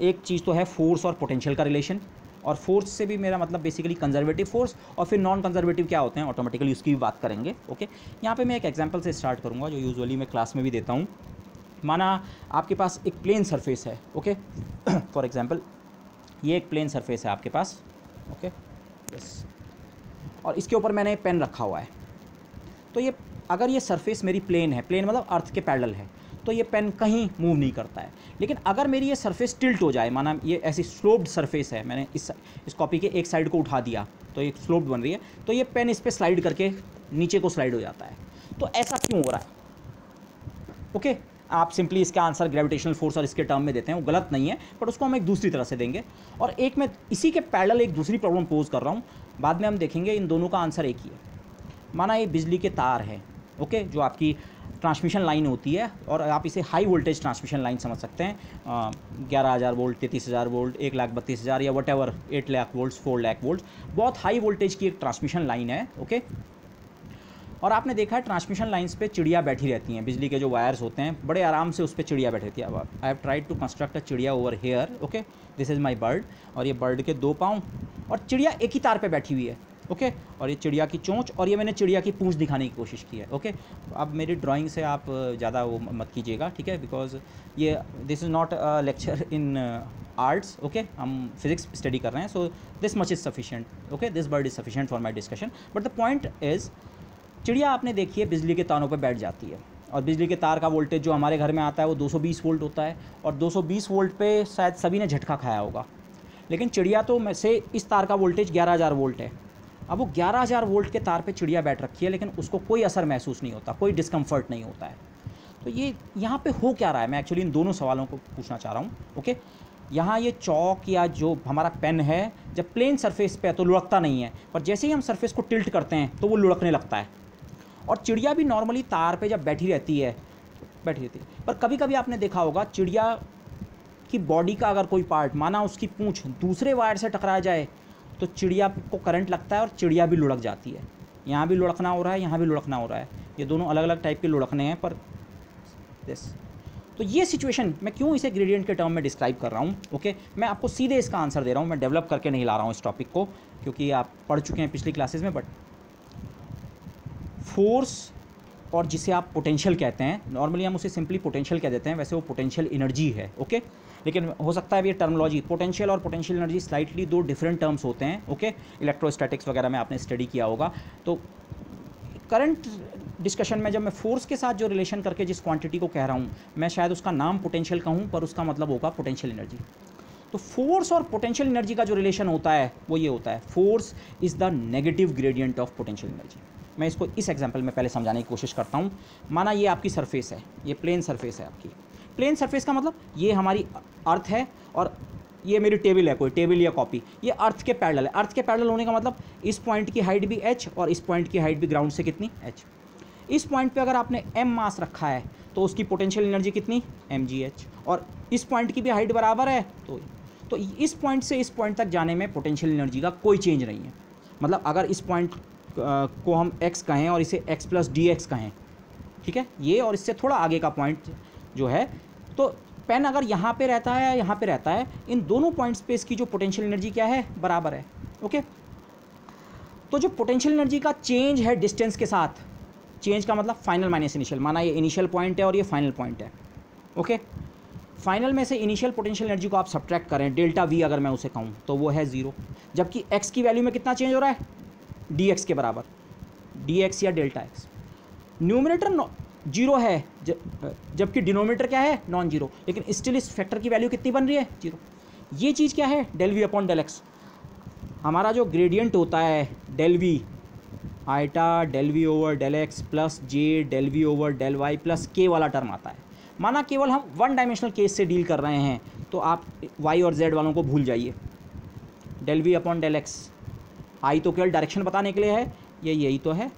एक चीज़ तो है फोर्स और पोटेंशियल का रिलेशन, और फोर्स से भी मेरा मतलब बेसिकली कंजर्वेटिव फोर्स, और फिर नॉन कंजर्वेटिव क्या होते हैं ऑटोमेटिकली उसकी भी बात करेंगे। ओके, यहाँ पे मैं एक एग्जांपल से स्टार्ट करूँगा जो यूजुअली मैं क्लास में भी देता हूँ। माना आपके पास एक प्लेन सरफेस है। ओके, फॉर एग्जांपल ये एक प्लेन सरफेस है आपके पास। ओके यस, और इसके ऊपर मैंने पेन रखा हुआ है। तो ये अगर ये सरफेस मेरी प्लेन है, प्लेन मतलब अर्थ के पैरेलल है, तो ये पेन कहीं मूव नहीं करता है। लेकिन अगर मेरी ये सरफेस टिल्ट हो जाए, माना ये ऐसी स्लोप्ड सरफेस है, मैंने इस कॉपी के एक साइड को उठा दिया तो एक स्लोप्ड बन रही है, तो ये पेन इस पर स्लाइड करके नीचे को स्लाइड हो जाता है। तो ऐसा क्यों हो रहा है? ओके, आप सिंपली इसका आंसर ग्रेविटेशनल फोर्स और इसके टर्म में देते हैं, वो गलत नहीं है, बट उसको हम एक दूसरी तरह से देंगे। और एक मैं इसी के पैरेलल एक दूसरी प्रॉब्लम पोज कर रहा हूँ, बाद में हम देखेंगे इन दोनों का आंसर एक ही है। माना ये बिजली के तार है, ओके, जो आपकी ट्रांसमिशन लाइन होती है, और आप इसे हाई वोल्टेज ट्रांसमिशन लाइन समझ सकते हैं। 11,000 वोल्ट, 33,000 वोल्ट, 1,32,000 या what ever, 8 lakh volt, 4 lakh volt, बहुत हाई वोल्टेज की एक ट्रांसमिशन लाइन है। ओके, और आपने देखा है ट्रांसमिशन लाइंस पे चिड़िया बैठी रहती हैं, बिजली के जो वायर्स होते हैं बड़े आराम से उस पर चिड़िया बैठी रहती है। अब I have tried to construct a चिड़िया over here. Okay, this is my bird, और ये बर्ड के 2 पाँव, और चिड़िया एक ही तार पे बैठी हुई है। ओके, और ये चिड़िया की चोंच, और ये मैंने चिड़िया की पूंछ दिखाने की कोशिश की है। ओके, अब मेरी ड्राइंग से आप ज़्यादा वो मत कीजिएगा, ठीक है, बिकॉज ये this is not a lecture in arts. Okay, हम फिजिक्स स्टडी कर रहे हैं, so this much is sufficient. Okay, this bird is sufficient for my discussion, but the point is चिड़िया आपने देखी है बिजली के तारों पर बैठ जाती है, और बिजली के तार का वोल्टेज जो हमारे घर में आता है वो 220 वोल्ट होता है, और 220 वोल्ट पे शायद सभी ने झटका खाया होगा। लेकिन चिड़िया तो में से इस तार का वोल्टेज 11,000 वोल्ट है। अब वो 11,000 वोल्ट के तार पे चिड़िया बैठ रखी है, लेकिन उसको कोई असर महसूस नहीं होता, कोई डिस्कम्फर्ट नहीं होता है। तो ये यहाँ पे हो क्या रहा है, मैं एक्चुअली इन दोनों सवालों को पूछना चाह रहा हूँ। ओके, यहाँ ये चौक या जो हमारा पेन है जब प्लेन सरफेस पे है तो लुढ़कता नहीं है, पर जैसे ही हम सरफेस को टिल्ट करते हैं तो वो लुढ़कने लगता है। और चिड़िया भी नॉर्मली तार पे जब बैठी रहती है, पर कभी कभी आपने देखा होगा चिड़िया की बॉडी का अगर कोई पार्ट, माना उसकी पूंछ दूसरे वायर से टकरा जाए तो चिड़िया को करंट लगता है और चिड़िया भी लुढ़क जाती है। यहाँ भी लुढ़कना हो रहा है, यहाँ भी लुढ़कना हो रहा है, ये दोनों अलग अलग टाइप के लुढ़कने हैं। पर दिस, तो ये सिचुएशन मैं क्यों इसे ग्रेडियंट के टर्म में डिस्क्राइब कर रहा हूँ। ओके, मैं आपको सीधे इसका आंसर दे रहा हूँ, मैं डेवलप करके नहीं ला रहा हूँ इस टॉपिक को, क्योंकि आप पढ़ चुके हैं पिछली क्लासेस में। बट फोर्स और जिसे आप पोटेंशियल कहते हैं, नॉर्मली हम उसे सिंपली पोटेंशियल कह देते हैं, वैसे वो पोटेंशियल एनर्जी है। ओके, लेकिन हो सकता है ये टर्मोलॉजी, पोटेंशियल और potential energy slightly 2 different terms होते हैं। ओके, इलेक्ट्रोस्टैटिक्स वगैरह में आपने स्टडी किया होगा। तो करंट डिस्कशन में जब मैं फोर्स के साथ जो रिलेशन करके जिस क्वांटिटी को कह रहा हूँ, मैं शायद उसका नाम पोटेंशियल कहूँ, पर उसका मतलब होगा पोटेंशियल एनर्जी। तो फोर्स और पोटेंशियल एनर्जी का जो रिलेशन होता है वो ये होता है, force is the negative gradient of potential energy. मैं इसको इस एग्जांपल में पहले समझाने की कोशिश करता हूँ। माना ये आपकी सरफेस है, ये प्लेन सरफेस है आपकी। प्लेन सरफेस का मतलब ये हमारी अर्थ है, और ये मेरी टेबल है, कोई टेबल या कॉपी, ये अर्थ के पैरेलल है। अर्थ के पैरेलल होने का मतलब इस पॉइंट की हाइट भी h और इस पॉइंट की हाइट भी ग्राउंड से कितनी h। इस पॉइंट पे अगर आपने m मास रखा है तो उसकी पोटेंशियल एनर्जी कितनी mgh, और इस पॉइंट की भी हाइट बराबर है, तो इस पॉइंट से इस पॉइंट तक जाने में पोटेंशियल एनर्जी का कोई चेंज नहीं है। मतलब अगर इस पॉइंट को हम x कहें और इसे x प्लस dx कहें, ठीक है, ये और इससे थोड़ा आगे का पॉइंट जो है, तो पेन अगर यहाँ पे रहता है या यहाँ पे रहता है, इन दोनों पॉइंट्स पे इसकी जो पोटेंशियल एनर्जी क्या है, बराबर है। ओके, तो जो पोटेंशियल एनर्जी का चेंज है डिस्टेंस के साथ, चेंज का मतलब फाइनल माइनस इनिशियल, माना ये इनिशियल पॉइंट है और ये फाइनल पॉइंट है। ओके, फाइनल में से इनिशियल पोटेंशियल एनर्जी को आप सब्ट्रैक्ट करें, डेल्टा वी अगर मैं उसे कहूँ, तो वो है 0, जबकि x की वैल्यू में कितना चेंज हो रहा है, dx के बराबर, dx या डेल्टा x। न्यूमरेटर 0 है, जबकि डिनोमिनेटर क्या है, नॉन जीरो, लेकिन स्टिल इस फैक्टर की वैल्यू कितनी बन रही है, 0। ये चीज़ क्या है, del V upon del X. हमारा जो ग्रेडियंट होता है del V iota del V over del X plus J del V over del Y plus K वाला टर्म आता है। माना केवल हम वन डायमेंशनल केस से डील कर रहे हैं तो आप वाई और जेड वालों को भूल जाइए। Del V upon del X, I तो केवल डायरेक्शन बताने के लिए है, यही तो है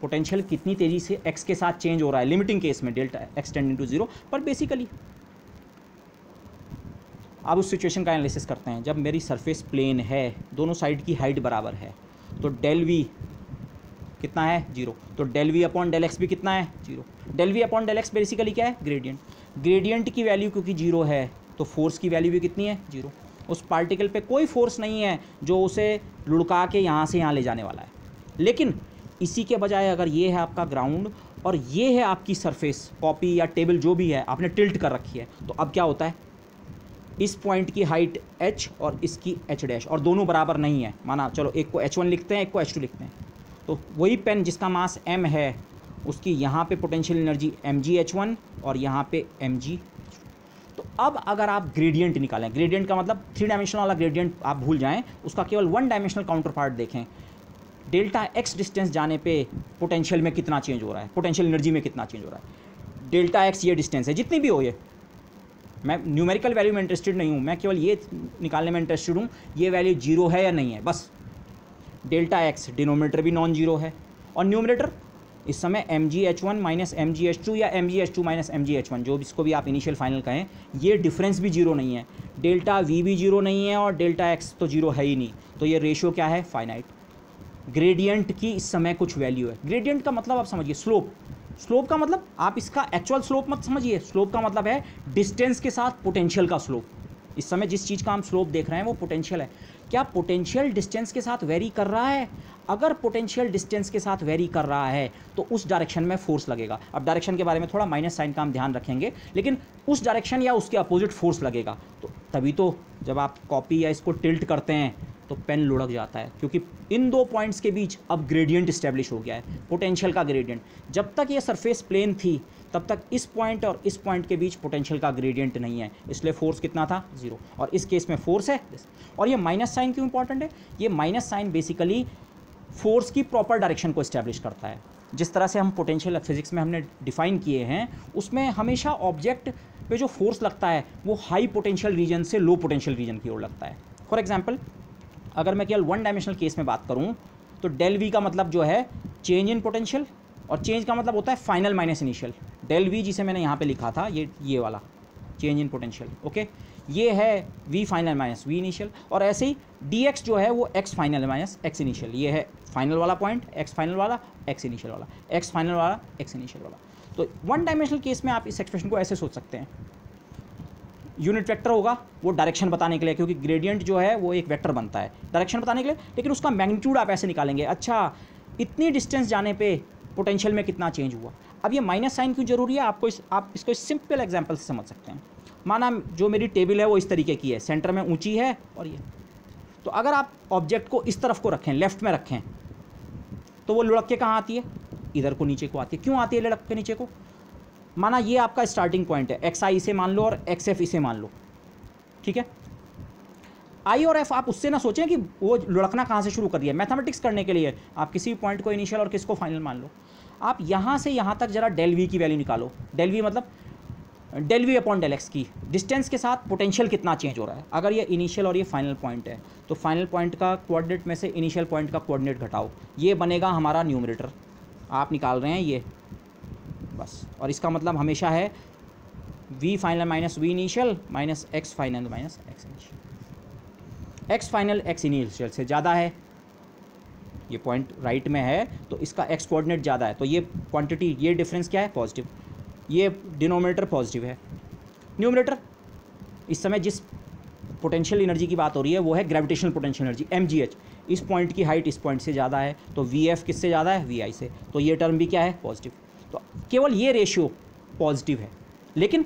पोटेंशियल कितनी तेज़ी से एक्स के साथ चेंज हो रहा है लिमिटिंग केस में delta X tending to zero. पर बेसिकली अब उस सिचुएशन का एनालिसिस करते हैं जब मेरी सरफेस प्लेन है, दोनों साइड की हाइट बराबर है, तो डेल वी कितना है, जीरो। तो del V upon del X भी कितना है, zero. Del V upon del X basically क्या है, ग्रेडियंट। ग्रेडियंट की वैल्यू क्योंकि जीरो है तो फोर्स की वैल्यू भी कितनी है, जीरो। उस पार्टिकल पे कोई फोर्स नहीं है जो उसे लुढ़का के यहाँ से यहाँ ले जाने वाला है। लेकिन इसी के बजाय अगर ये है आपका ग्राउंड और ये है आपकी सरफेस, कॉपी या टेबल जो भी है आपने टिल्ट कर रखी है, तो अब क्या होता है, इस पॉइंट की हाइट h और इसकी h डैश, और दोनों बराबर नहीं है। माना चलो एक को h1 लिखते हैं, एक को h2 लिखते हैं, तो वही पेन जिसका मास m है उसकी यहाँ पे पोटेंशियल एनर्जी mgh1 और यहाँ पे mg। तो अब अगर आप ग्रेडियंट निकालें, ग्रेडियंट का मतलब 3 डायमेंशनल वाला ग्रेडियंट आप भूल जाएं, उसका केवल 1 डायमेंशनल काउंटर पार्ट देखें। डेल्टा x डिस्टेंस जाने पे पोटेंशियल में कितना चेंज हो रहा है, पोटेंशियल एनर्जी में कितना चेंज हो रहा है। डेल्टा x ये डिस्टेंस है, जितनी भी हो, ये मैं न्यूमेरिकल वैल्यू में इंटरेस्टेड नहीं हूँ, मैं केवल ये निकालने में इंटरेस्टेड हूँ ये वैल्यू जीरो है या नहीं है, बस। डेल्टा एक्स डिनोमिनेटर भी नॉन जीरो है और न्यूमरेटर इस समय mgh1 माइनस mgh2 या mgh2 माइनस mgh1, जो इसको भी आप इनिशियल फाइनल कहें, ये डिफरेंस भी जीरो नहीं है। डेल्टा v भी जीरो नहीं है और डेल्टा x तो जीरो है ही नहीं, तो ये रेशियो क्या है, फाइनाइट। ग्रेडियंट की इस समय कुछ वैल्यू है। ग्रेडियंट का मतलब आप समझिए स्लोप, स्लोप का मतलब आप इसका एक्चुअल स्लोप मत समझिए, स्लोप का मतलब है डिस्टेंस के साथ पोटेंशियल का स्लोप। इस समय जिस चीज़ का हम स्लोप देख रहे हैं वो पोटेंशियल है। क्या पोटेंशियल डिस्टेंस के साथ वेरी कर रहा है? अगर पोटेंशियल डिस्टेंस के साथ वेरी कर रहा है तो उस डायरेक्शन में फोर्स लगेगा। अब डायरेक्शन के बारे में थोड़ा माइनस साइन का हम ध्यान रखेंगे, लेकिन उस डायरेक्शन या उसके अपोजिट फोर्स लगेगा। तो तभी तो जब आप कॉपी या इसको टिल्ट करते हैं तो पेन लुढ़क जाता है, क्योंकि इन दो पॉइंट्स के बीच अब ग्रेडियंट इस्टेब्लिश हो गया है, पोटेंशियल का ग्रेडियंट। जब तक ये सरफेस प्लेन थी तब तक इस पॉइंट और इस पॉइंट के बीच पोटेंशियल का ग्रेडियंट नहीं है, इसलिए फोर्स कितना था, जीरो। और इस केस में फोर्स है। और ये माइनस साइन क्यों इंपॉर्टेंट है? ये माइनस साइन बेसिकली फोर्स की प्रॉपर डायरेक्शन को इस्टेब्लिश करता है। जिस तरह से हम पोटेंशियल फिजिक्स में हमने डिफाइन किए हैं, उसमें हमेशा ऑब्जेक्ट पे जो फोर्स लगता है वो हाई पोटेंशियल रीजन से लो पोटेंशियल रीजन की ओर लगता है। फॉर एग्जाम्पल, अगर मैं केवल 1 डायमेंशनल केस में बात करूं तो डेल वी का मतलब जो है चेंज इन पोटेंशियल, और चेंज का मतलब होता है final minus initial. Del V जिसे मैंने यहाँ पे लिखा था, ये वाला चेंज इन पोटेंशियल, ओके, ये है V final minus V initial. और ऐसे ही डी एक्स जो है वो X final minus X initial, ये है फाइनल वाला पॉइंट, एक्स फाइनल वाला एक्स इनिशियल वाला, एक्स फाइनल वाला एक्स इनिशियल वाला। तो 1 डायमेंशनल केस में आप इस एक्सप्रेशन को ऐसे सोच सकते हैं, यूनिट वेक्टर होगा वो डायरेक्शन बताने के लिए, क्योंकि ग्रेडियंट जो है वो एक वेक्टर बनता है डायरेक्शन बताने के लिए, लेकिन उसका मैग्नीट्यूड आप ऐसे निकालेंगे, अच्छा इतनी डिस्टेंस जाने पे पोटेंशियल में कितना चेंज हुआ। अब ये माइनस साइन क्यों जरूरी है, आप इसको सिंपल एग्जांपल से समझ सकते हैं। माना जो मेरी टेबल है वो इस तरीके की है, सेंटर में ऊंची है और ये, तो अगर आप ऑब्जेक्ट को इस तरफ को रखें, लेफ्ट में रखें, तो वो लुढ़क के कहाँ आती है, इधर को नीचे को आती है। क्यों आती है लुढ़क के नीचे को? माना ये आपका स्टार्टिंग पॉइंट है, एक्स आई इसे मान लो और एक्स एफ इसे मान लो, ठीक है। आई और एफ आप उससे ना सोचें कि वो लुढ़कना कहाँ से शुरू कर दिया। मैथमेटिक्स करने के लिए आप किसी भी पॉइंट को इनिशियल और किसको फाइनल मान लो। आप यहाँ से यहाँ तक जरा डेल वी की वैल्यू निकालो। डेल वी मतलब del V upon del X की डिस्टेंस के साथ पोटेंशियल कितना चेंज हो रहा है। अगर ये इनिशियल और ये फाइनल पॉइंट है तो फाइनल पॉइंट का कोऑर्डिनेट में से इनिशियल पॉइंट का कोऑर्डिनेट घटाओ, ये बनेगा हमारा न्यूमरेटर। आप निकाल रहे हैं ये बस, और इसका मतलब हमेशा है V final minus V initial minus X final minus X initial. X final X initial से ज़्यादा है, ये पॉइंट राइट में है तो इसका एक्स कोऑर्डिनेट ज़्यादा है, तो ये क्वांटिटी, ये डिफरेंस क्या है, पॉजिटिव। ये डिनोमिनेटर पॉजिटिव है। न्यूमरेटर इस समय जिस पोटेंशियल एनर्जी की बात हो रही है वो है ग्रेविटेशनल पोटेंशियल एनर्जी mgh। इस पॉइंट की हाइट इस पॉइंट से ज़्यादा है तो vf किससे ज़्यादा है, vi से, तो ये टर्म भी क्या है, पॉजिटिव। तो केवल ये रेशियो पॉजिटिव है। लेकिन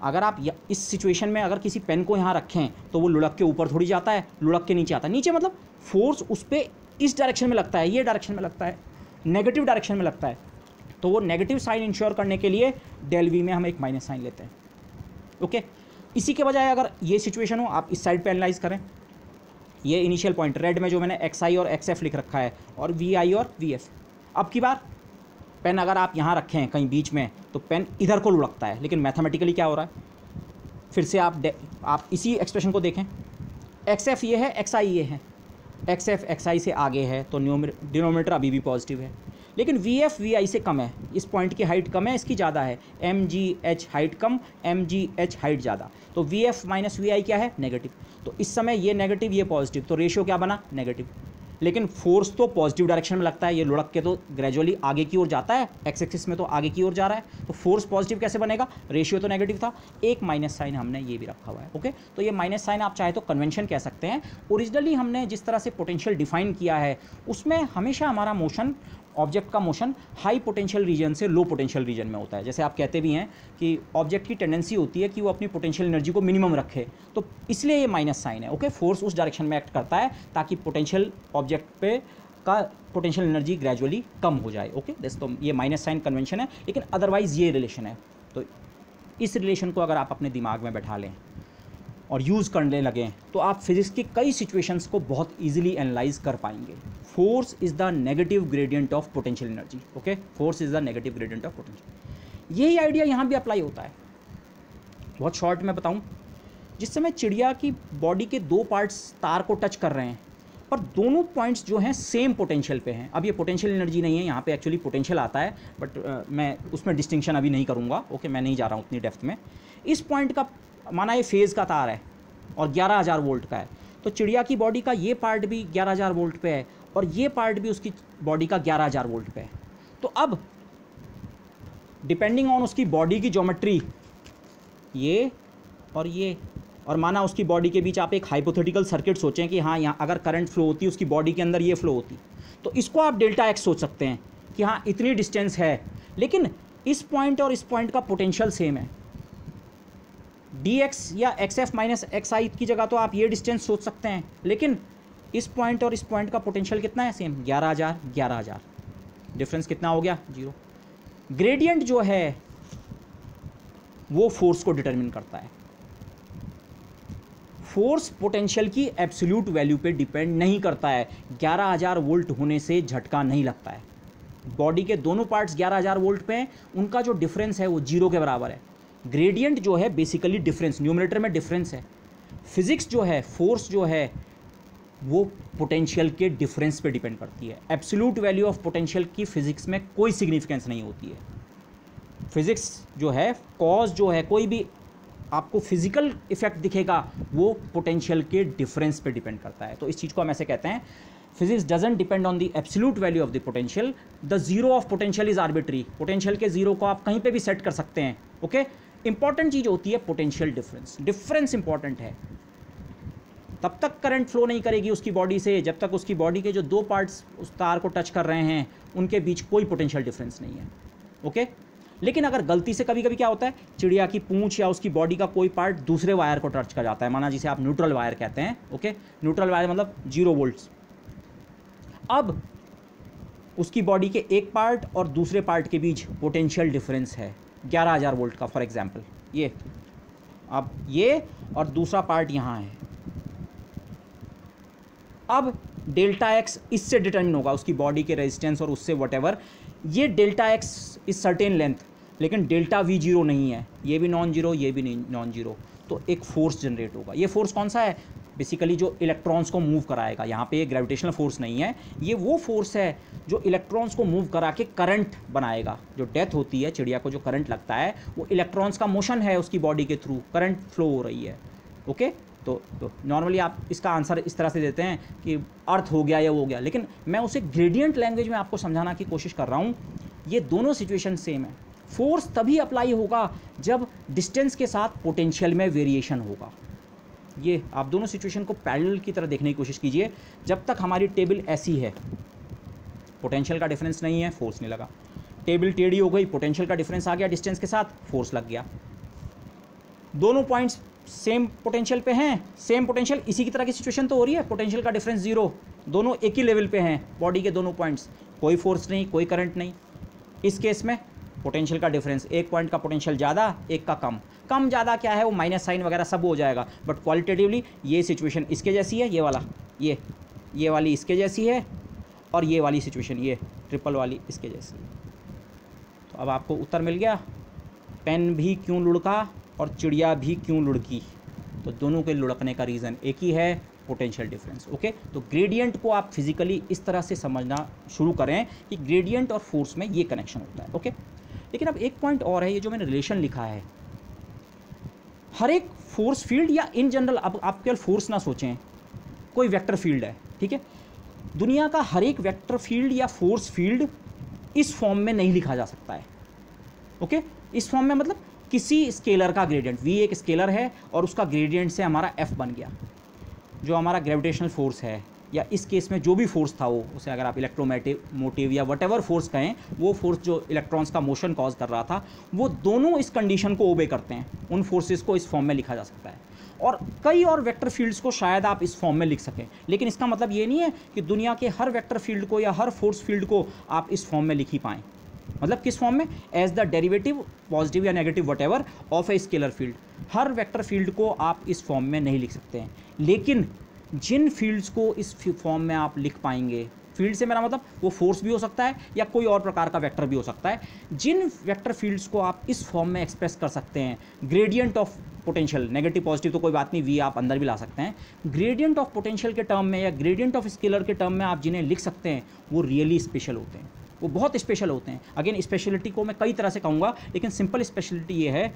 अगर आप इस सिचुएशन में अगर किसी पेन को यहाँ रखें तो वो लुढ़क के ऊपर थोड़ी जाता है, लुढ़क के नीचे आता है। नीचे मतलब फोर्स उस पर इस डायरेक्शन में लगता है, ये डायरेक्शन में लगता है, नेगेटिव डायरेक्शन में लगता है। तो वो नेगेटिव साइन इंश्योर करने के लिए डेल वी में हम एक माइनस साइन लेते हैं, ओके। इसी के बजाय अगर ये सिचुएशन हो, आप इस साइड पे एनालाइज करें, ये इनिशियल पॉइंट रेड में जो मैंने XI और XF लिख रखा है और VI और VF। अब की बार पेन अगर आप यहाँ रखें कहीं बीच में तो पेन इधर को लुढ़कता है, लेकिन मैथमेटिकली क्या हो रहा है, फिर से आप इसी एक्सप्रेशन को देखें, XF ये है, XI ये है, XF XI से आगे है तो डिनोमिनेटर अभी भी पॉजिटिव है, लेकिन VF VI से कम है, इस पॉइंट की हाइट कम है, इसकी ज़्यादा है, MGH हाइट कम, MGH हाइट ज़्यादा, तो VF माइनस VI क्या है, नेगेटिव। तो इस समय ये नेगेटिव ये पॉजिटिव, तो रेशियो क्या बना, नेगेटिव। लेकिन फोर्स तो पॉजिटिव डायरेक्शन में लगता है, ये लुढ़क के तो ग्रेजुअली आगे की ओर जाता है, एक्स एक्सिस में तो आगे की ओर जा रहा है, तो फोर्स पॉजिटिव कैसे बनेगा, रेशियो तो नेगेटिव था, एक माइनस साइन हमने ये भी रखा हुआ है। ओके, तो ये माइनस साइन आप चाहे तो कन्वेंशन कह सकते हैं। ओरिजिनली हमने जिस तरह से पोटेंशियल डिफाइन किया है उसमें हमेशा हमारा मोशन, ऑब्जेक्ट का मोशन हाई पोटेंशियल रीजन से लो पोटेंशियल रीजन में होता है। जैसे आप कहते भी हैं कि ऑब्जेक्ट की टेंडेंसी होती है कि वो अपनी पोटेंशियल एनर्जी को मिनिमम रखे, तो इसलिए ये माइनस साइन है। ओके, फोर्स उस डायरेक्शन में एक्ट करता है ताकि पोटेंशियल ऑब्जेक्ट पे का पोटेंशियल एनर्जी ग्रेजुअली कम हो जाए। ओके, तो ये माइनस साइन कन्वेंशन है, लेकिन अदरवाइज ये रिलेशन है। तो इस रिलेशन को अगर आप अपने दिमाग में बैठा लें और यूज़ करने लगें तो आप फिजिक्स की कई सिचुएशंस को बहुत इजीली एनालाइज कर पाएंगे। Force is the negative gradient of potential energy. Okay, force is the negative gradient of potential. यही आइडिया यहाँ भी अप्लाई होता है। बहुत शॉर्ट में बताऊँ, जिस समय चिड़िया की बॉडी के दो पार्ट्स तार को टच कर रहे हैं पर दोनों पॉइंट्स जो हैं सेम पोटेंशियल पे हैं। अब ये पोटेंशियल एनर्जी नहीं है, यहाँ पे एक्चुअली पोटेंशियल आता है, बट मैं उसमें डिस्टिंक्शन अभी नहीं करूँगा। ओके, मैं नहीं जा रहा हूँ उतनी डेप्थ में। इस पॉइंट का माना ये फेज़ का तार है और 11,000 वोल्ट का है, तो चिड़िया की बॉडी का ये पार्ट भी 11,000 वोल्ट पे है और ये पार्ट भी उसकी बॉडी का 11,000 वोल्ट पे है। तो अब डिपेंडिंग ऑन उसकी बॉडी की ज्योमेट्री, ये और माना उसकी बॉडी के बीच आप एक हाइपोथेटिकल सर्किट सोचें कि हाँ, यहाँ अगर करंट फ्लो होती उसकी बॉडी के अंदर ये फ्लो होती, तो इसको आप डेल्टा एक्स सोच सकते हैं कि हाँ इतनी डिस्टेंस है, लेकिन इस पॉइंट और इस पॉइंट का पोटेंशियल सेम है। dx या xf माइनस xi की जगह तो आप ये डिस्टेंस सोच सकते हैं, लेकिन इस पॉइंट और इस पॉइंट का पोटेंशियल कितना है, सेम 11,000। डिफरेंस कितना हो गया, 0। ग्रेडियंट जो है वो फोर्स को डिटरमिन करता है। फोर्स पोटेंशियल की एब्सोल्यूट वैल्यू पे डिपेंड नहीं करता है। 11,000 वोल्ट होने से झटका नहीं लगता है। बॉडी के दोनों पार्ट्स 11,000 वोल्ट पे हैं, उनका जो डिफरेंस है वो 0 के बराबर है। ग्रेडियंट जो है बेसिकली डिफरेंस, न्यूमरेटर में डिफरेंस है। फिजिक्स जो है, फोर्स जो है वो पोटेंशियल के डिफरेंस पे डिपेंड करती है। एब्सोल्यूट वैल्यू ऑफ पोटेंशियल की फिजिक्स में कोई सिग्निफिकेंस नहीं होती है। फिजिक्स जो है, कॉज जो है, कोई भी आपको फिजिकल इफेक्ट दिखेगा वो पोटेंशियल के डिफरेंस पे डिपेंड करता है। तो इस चीज़ को हम ऐसे कहते हैं, physics doesn't depend on the absolute value of the potential, the zero of potential is arbitrary. Potential के जीरो को आप कहीं पे भी सेट कर सकते हैं। ओके, इंपॉर्टेंट चीज़ होती है पोटेंशियल डिफरेंस। डिफरेंस इंपॉर्टेंट है। तब तक करंट फ्लो नहीं करेगी उसकी बॉडी से जब तक उसकी बॉडी के जो दो पार्ट्स उस तार को टच कर रहे हैं उनके बीच कोई पोटेंशियल डिफरेंस नहीं है। ओके, लेकिन अगर गलती से कभी कभी क्या होता है, चिड़िया की पूंछ या उसकी बॉडी का कोई पार्ट दूसरे वायर को टच कर जाता है, माना जिसे आप न्यूट्रल वायर कहते हैं। ओके, न्यूट्रल वायर मतलब 0 वोल्ट्स। अब उसकी बॉडी के एक पार्ट और दूसरे पार्ट के बीच पोटेंशियल डिफरेंस है 11,000 वोल्ट का, फॉर एग्जांपल ये, अब ये और दूसरा पार्ट यहाँ है। अब डेल्टा एक्स इससे डिटरमिन होगा, उसकी बॉडी के रेजिस्टेंस और उससे व्हाटएवर। ये delta x is certain length, लेकिन डेल्टा वी 0 नहीं है, ये भी नॉन जीरो, ये भी नॉन जीरो। तो एक फोर्स जनरेट होगा। ये फोर्स कौन सा है, बेसिकली जो इलेक्ट्रॉन्स को मूव कराएगा। यहाँ पे ये ग्रेविटेशनल फोर्स नहीं है, ये वो फोर्स है जो इलेक्ट्रॉन्स को मूव करा के करंट बनाएगा। जो डेथ होती है चिड़िया को, जो करंट लगता है वो इलेक्ट्रॉन्स का मोशन है, उसकी बॉडी के थ्रू करंट फ्लो हो रही है। ओके, तो नॉर्मली आप इसका आंसर इस तरह से देते हैं कि अर्थ हो गया या वो हो गया, लेकिन मैं उसे ग्रेडियंट लैंग्वेज में आपको समझाना की कोशिश कर रहा हूँ। ये दोनों सिचुएशन सेम है। फोर्स तभी अप्लाई होगा जब डिस्टेंस के साथ पोटेंशियल में वेरिएशन होगा। ये आप दोनों सिचुएशन को पैरेलल की तरह देखने की कोशिश कीजिए। जब तक हमारी टेबल ऐसी है, पोटेंशियल का डिफरेंस नहीं है, फोर्स नहीं लगा। टेबल टेढ़ी हो गई, पोटेंशियल का डिफरेंस आ गया डिस्टेंस के साथ, फोर्स लग गया। दोनों पॉइंट्स सेम पोटेंशियल पे हैं, सेम पोटेंशियल, इसी की तरह की सिचुएशन तो हो रही है, पोटेंशियल का डिफरेंस 0, दोनों एक ही लेवल पे हैं, बॉडी के दोनों पॉइंट्स, कोई फोर्स नहीं, कोई करंट नहीं। इस केस में पोटेंशियल का डिफरेंस, एक पॉइंट का पोटेंशियल ज़्यादा, एक का कम, कम ज़्यादा क्या है वो माइनस साइन वगैरह सब हो जाएगा, बट क्वालिटेटिवली ये सिचुएशन इसके जैसी है, ये वाला ये वाली इसके जैसी है, और ये वाली सिचुएशन ये ट्रिपल वाली इसके जैसी है। तो अब आपको उत्तर मिल गया, पेन भी क्यों लुढ़का और चिड़िया भी क्यों लुढ़की, तो दोनों के लुढ़कने का रीज़न एक ही है, पोटेंशियल डिफरेंस। ओके, तो ग्रेडियंट को आप फिजिकली इस तरह से समझना शुरू करें कि ग्रेडियंट और फोर्स में ये कनेक्शन होता है। ओके, लेकिन अब एक पॉइंट और है, ये जो मैंने रिलेशन लिखा है, हर एक फोर्स फील्ड या इन जनरल, अब आप केवल फोर्स ना सोचें, कोई वेक्टर फील्ड है, ठीक है, दुनिया का हर एक वेक्टर फील्ड या फोर्स फील्ड इस फॉर्म में नहीं लिखा जा सकता है। ओके, इस फॉर्म में मतलब किसी स्केलर का ग्रेडियंट, v एक स्केलर है और उसका ग्रेडियंट से हमारा f बन गया, जो हमारा ग्रेविटेशनल फोर्स है, या इस केस में जो भी फोर्स था वो, उसे अगर आप इलेक्ट्रोमोटिव या वट एवर फोर्स कहें, वो फोर्स जो इलेक्ट्रॉन्स का मोशन कॉज कर रहा था, वो दोनों इस कंडीशन को ओबे करते हैं, उन फोर्सेस को इस फॉर्म में लिखा जा सकता है। और कई और वेक्टर फील्ड्स को शायद आप इस फॉर्म में लिख सकें, लेकिन इसका मतलब ये नहीं है कि दुनिया के हर वेक्टर फील्ड को या हर फोर्स फील्ड को आप इस फॉर्म में लिख ही पाएँ। मतलब किस फॉर्म में, एज द डेरिवेटिव पॉजिटिव या negative what ever of a scalar field, her vector field को आप इस फॉर्म में नहीं लिख सकते हैं। लेकिन जिन फील्ड्स को इस फॉर्म में आप लिख पाएंगे, फील्ड से मेरा मतलब वो फोर्स भी हो सकता है या कोई और प्रकार का वेक्टर भी हो सकता है, जिन वेक्टर फील्ड्स को आप इस फॉर्म में एक्सप्रेस कर सकते हैं, gradient of potential, negative positive तो कोई बात नहीं, वी आप अंदर भी ला सकते हैं, ग्रेडियंट ऑफ पोटेंशियल के टर्म में या ग्रेडियंट ऑफ स्केलर के टर्म में आप जिन्हें लिख सकते हैं, वो रियली स्पेशल होते हैं, वो बहुत स्पेशल होते हैं। अगेन स्पेशलिटी को मैं कई तरह से कहूँगा, लेकिन सिंपल स्पेशलिटी ये है,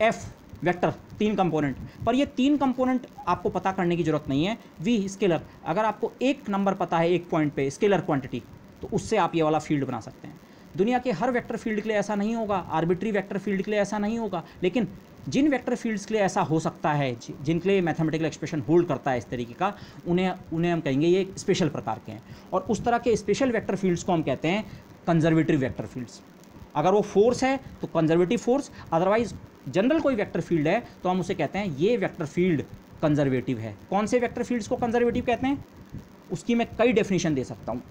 एफ वेक्टर 3 कंपोनेंट, पर ये 3 कंपोनेंट आपको पता करने की जरूरत नहीं है। वी स्केलर, अगर आपको एक नंबर पता है एक पॉइंट पे स्केलर क्वांटिटी, तो उससे आप ये वाला फील्ड बना सकते हैं। दुनिया के हर वेक्टर फील्ड के लिए ऐसा नहीं होगा, आर्बिट्री वेक्टर फील्ड के लिए ऐसा नहीं होगा, लेकिन जिन वेक्टर फील्ड्स के लिए ऐसा हो सकता है, जिनके लिए मैथमेटिकल एक्सप्रेशन होल्ड करता है इस तरीके का, उन्हें हम कहेंगे ये स्पेशल प्रकार के हैं। और उस तरह के स्पेशल वेक्टर फील्ड्स को हम कहते हैं कंजर्वेटिव वेक्टर फील्ड्स। अगर वो फोर्स है तो कंजर्वेटिव फोर्स, अदरवाइज जनरल कोई वेक्टर फील्ड है तो हम उसे कहते हैं ये वेक्टर फील्ड कंजर्वेटिव है। कौन से वेक्टर फील्ड्स को कंजर्वेटिव कहते हैं, उसकी मैं कई डेफिनेशन दे सकता हूँ।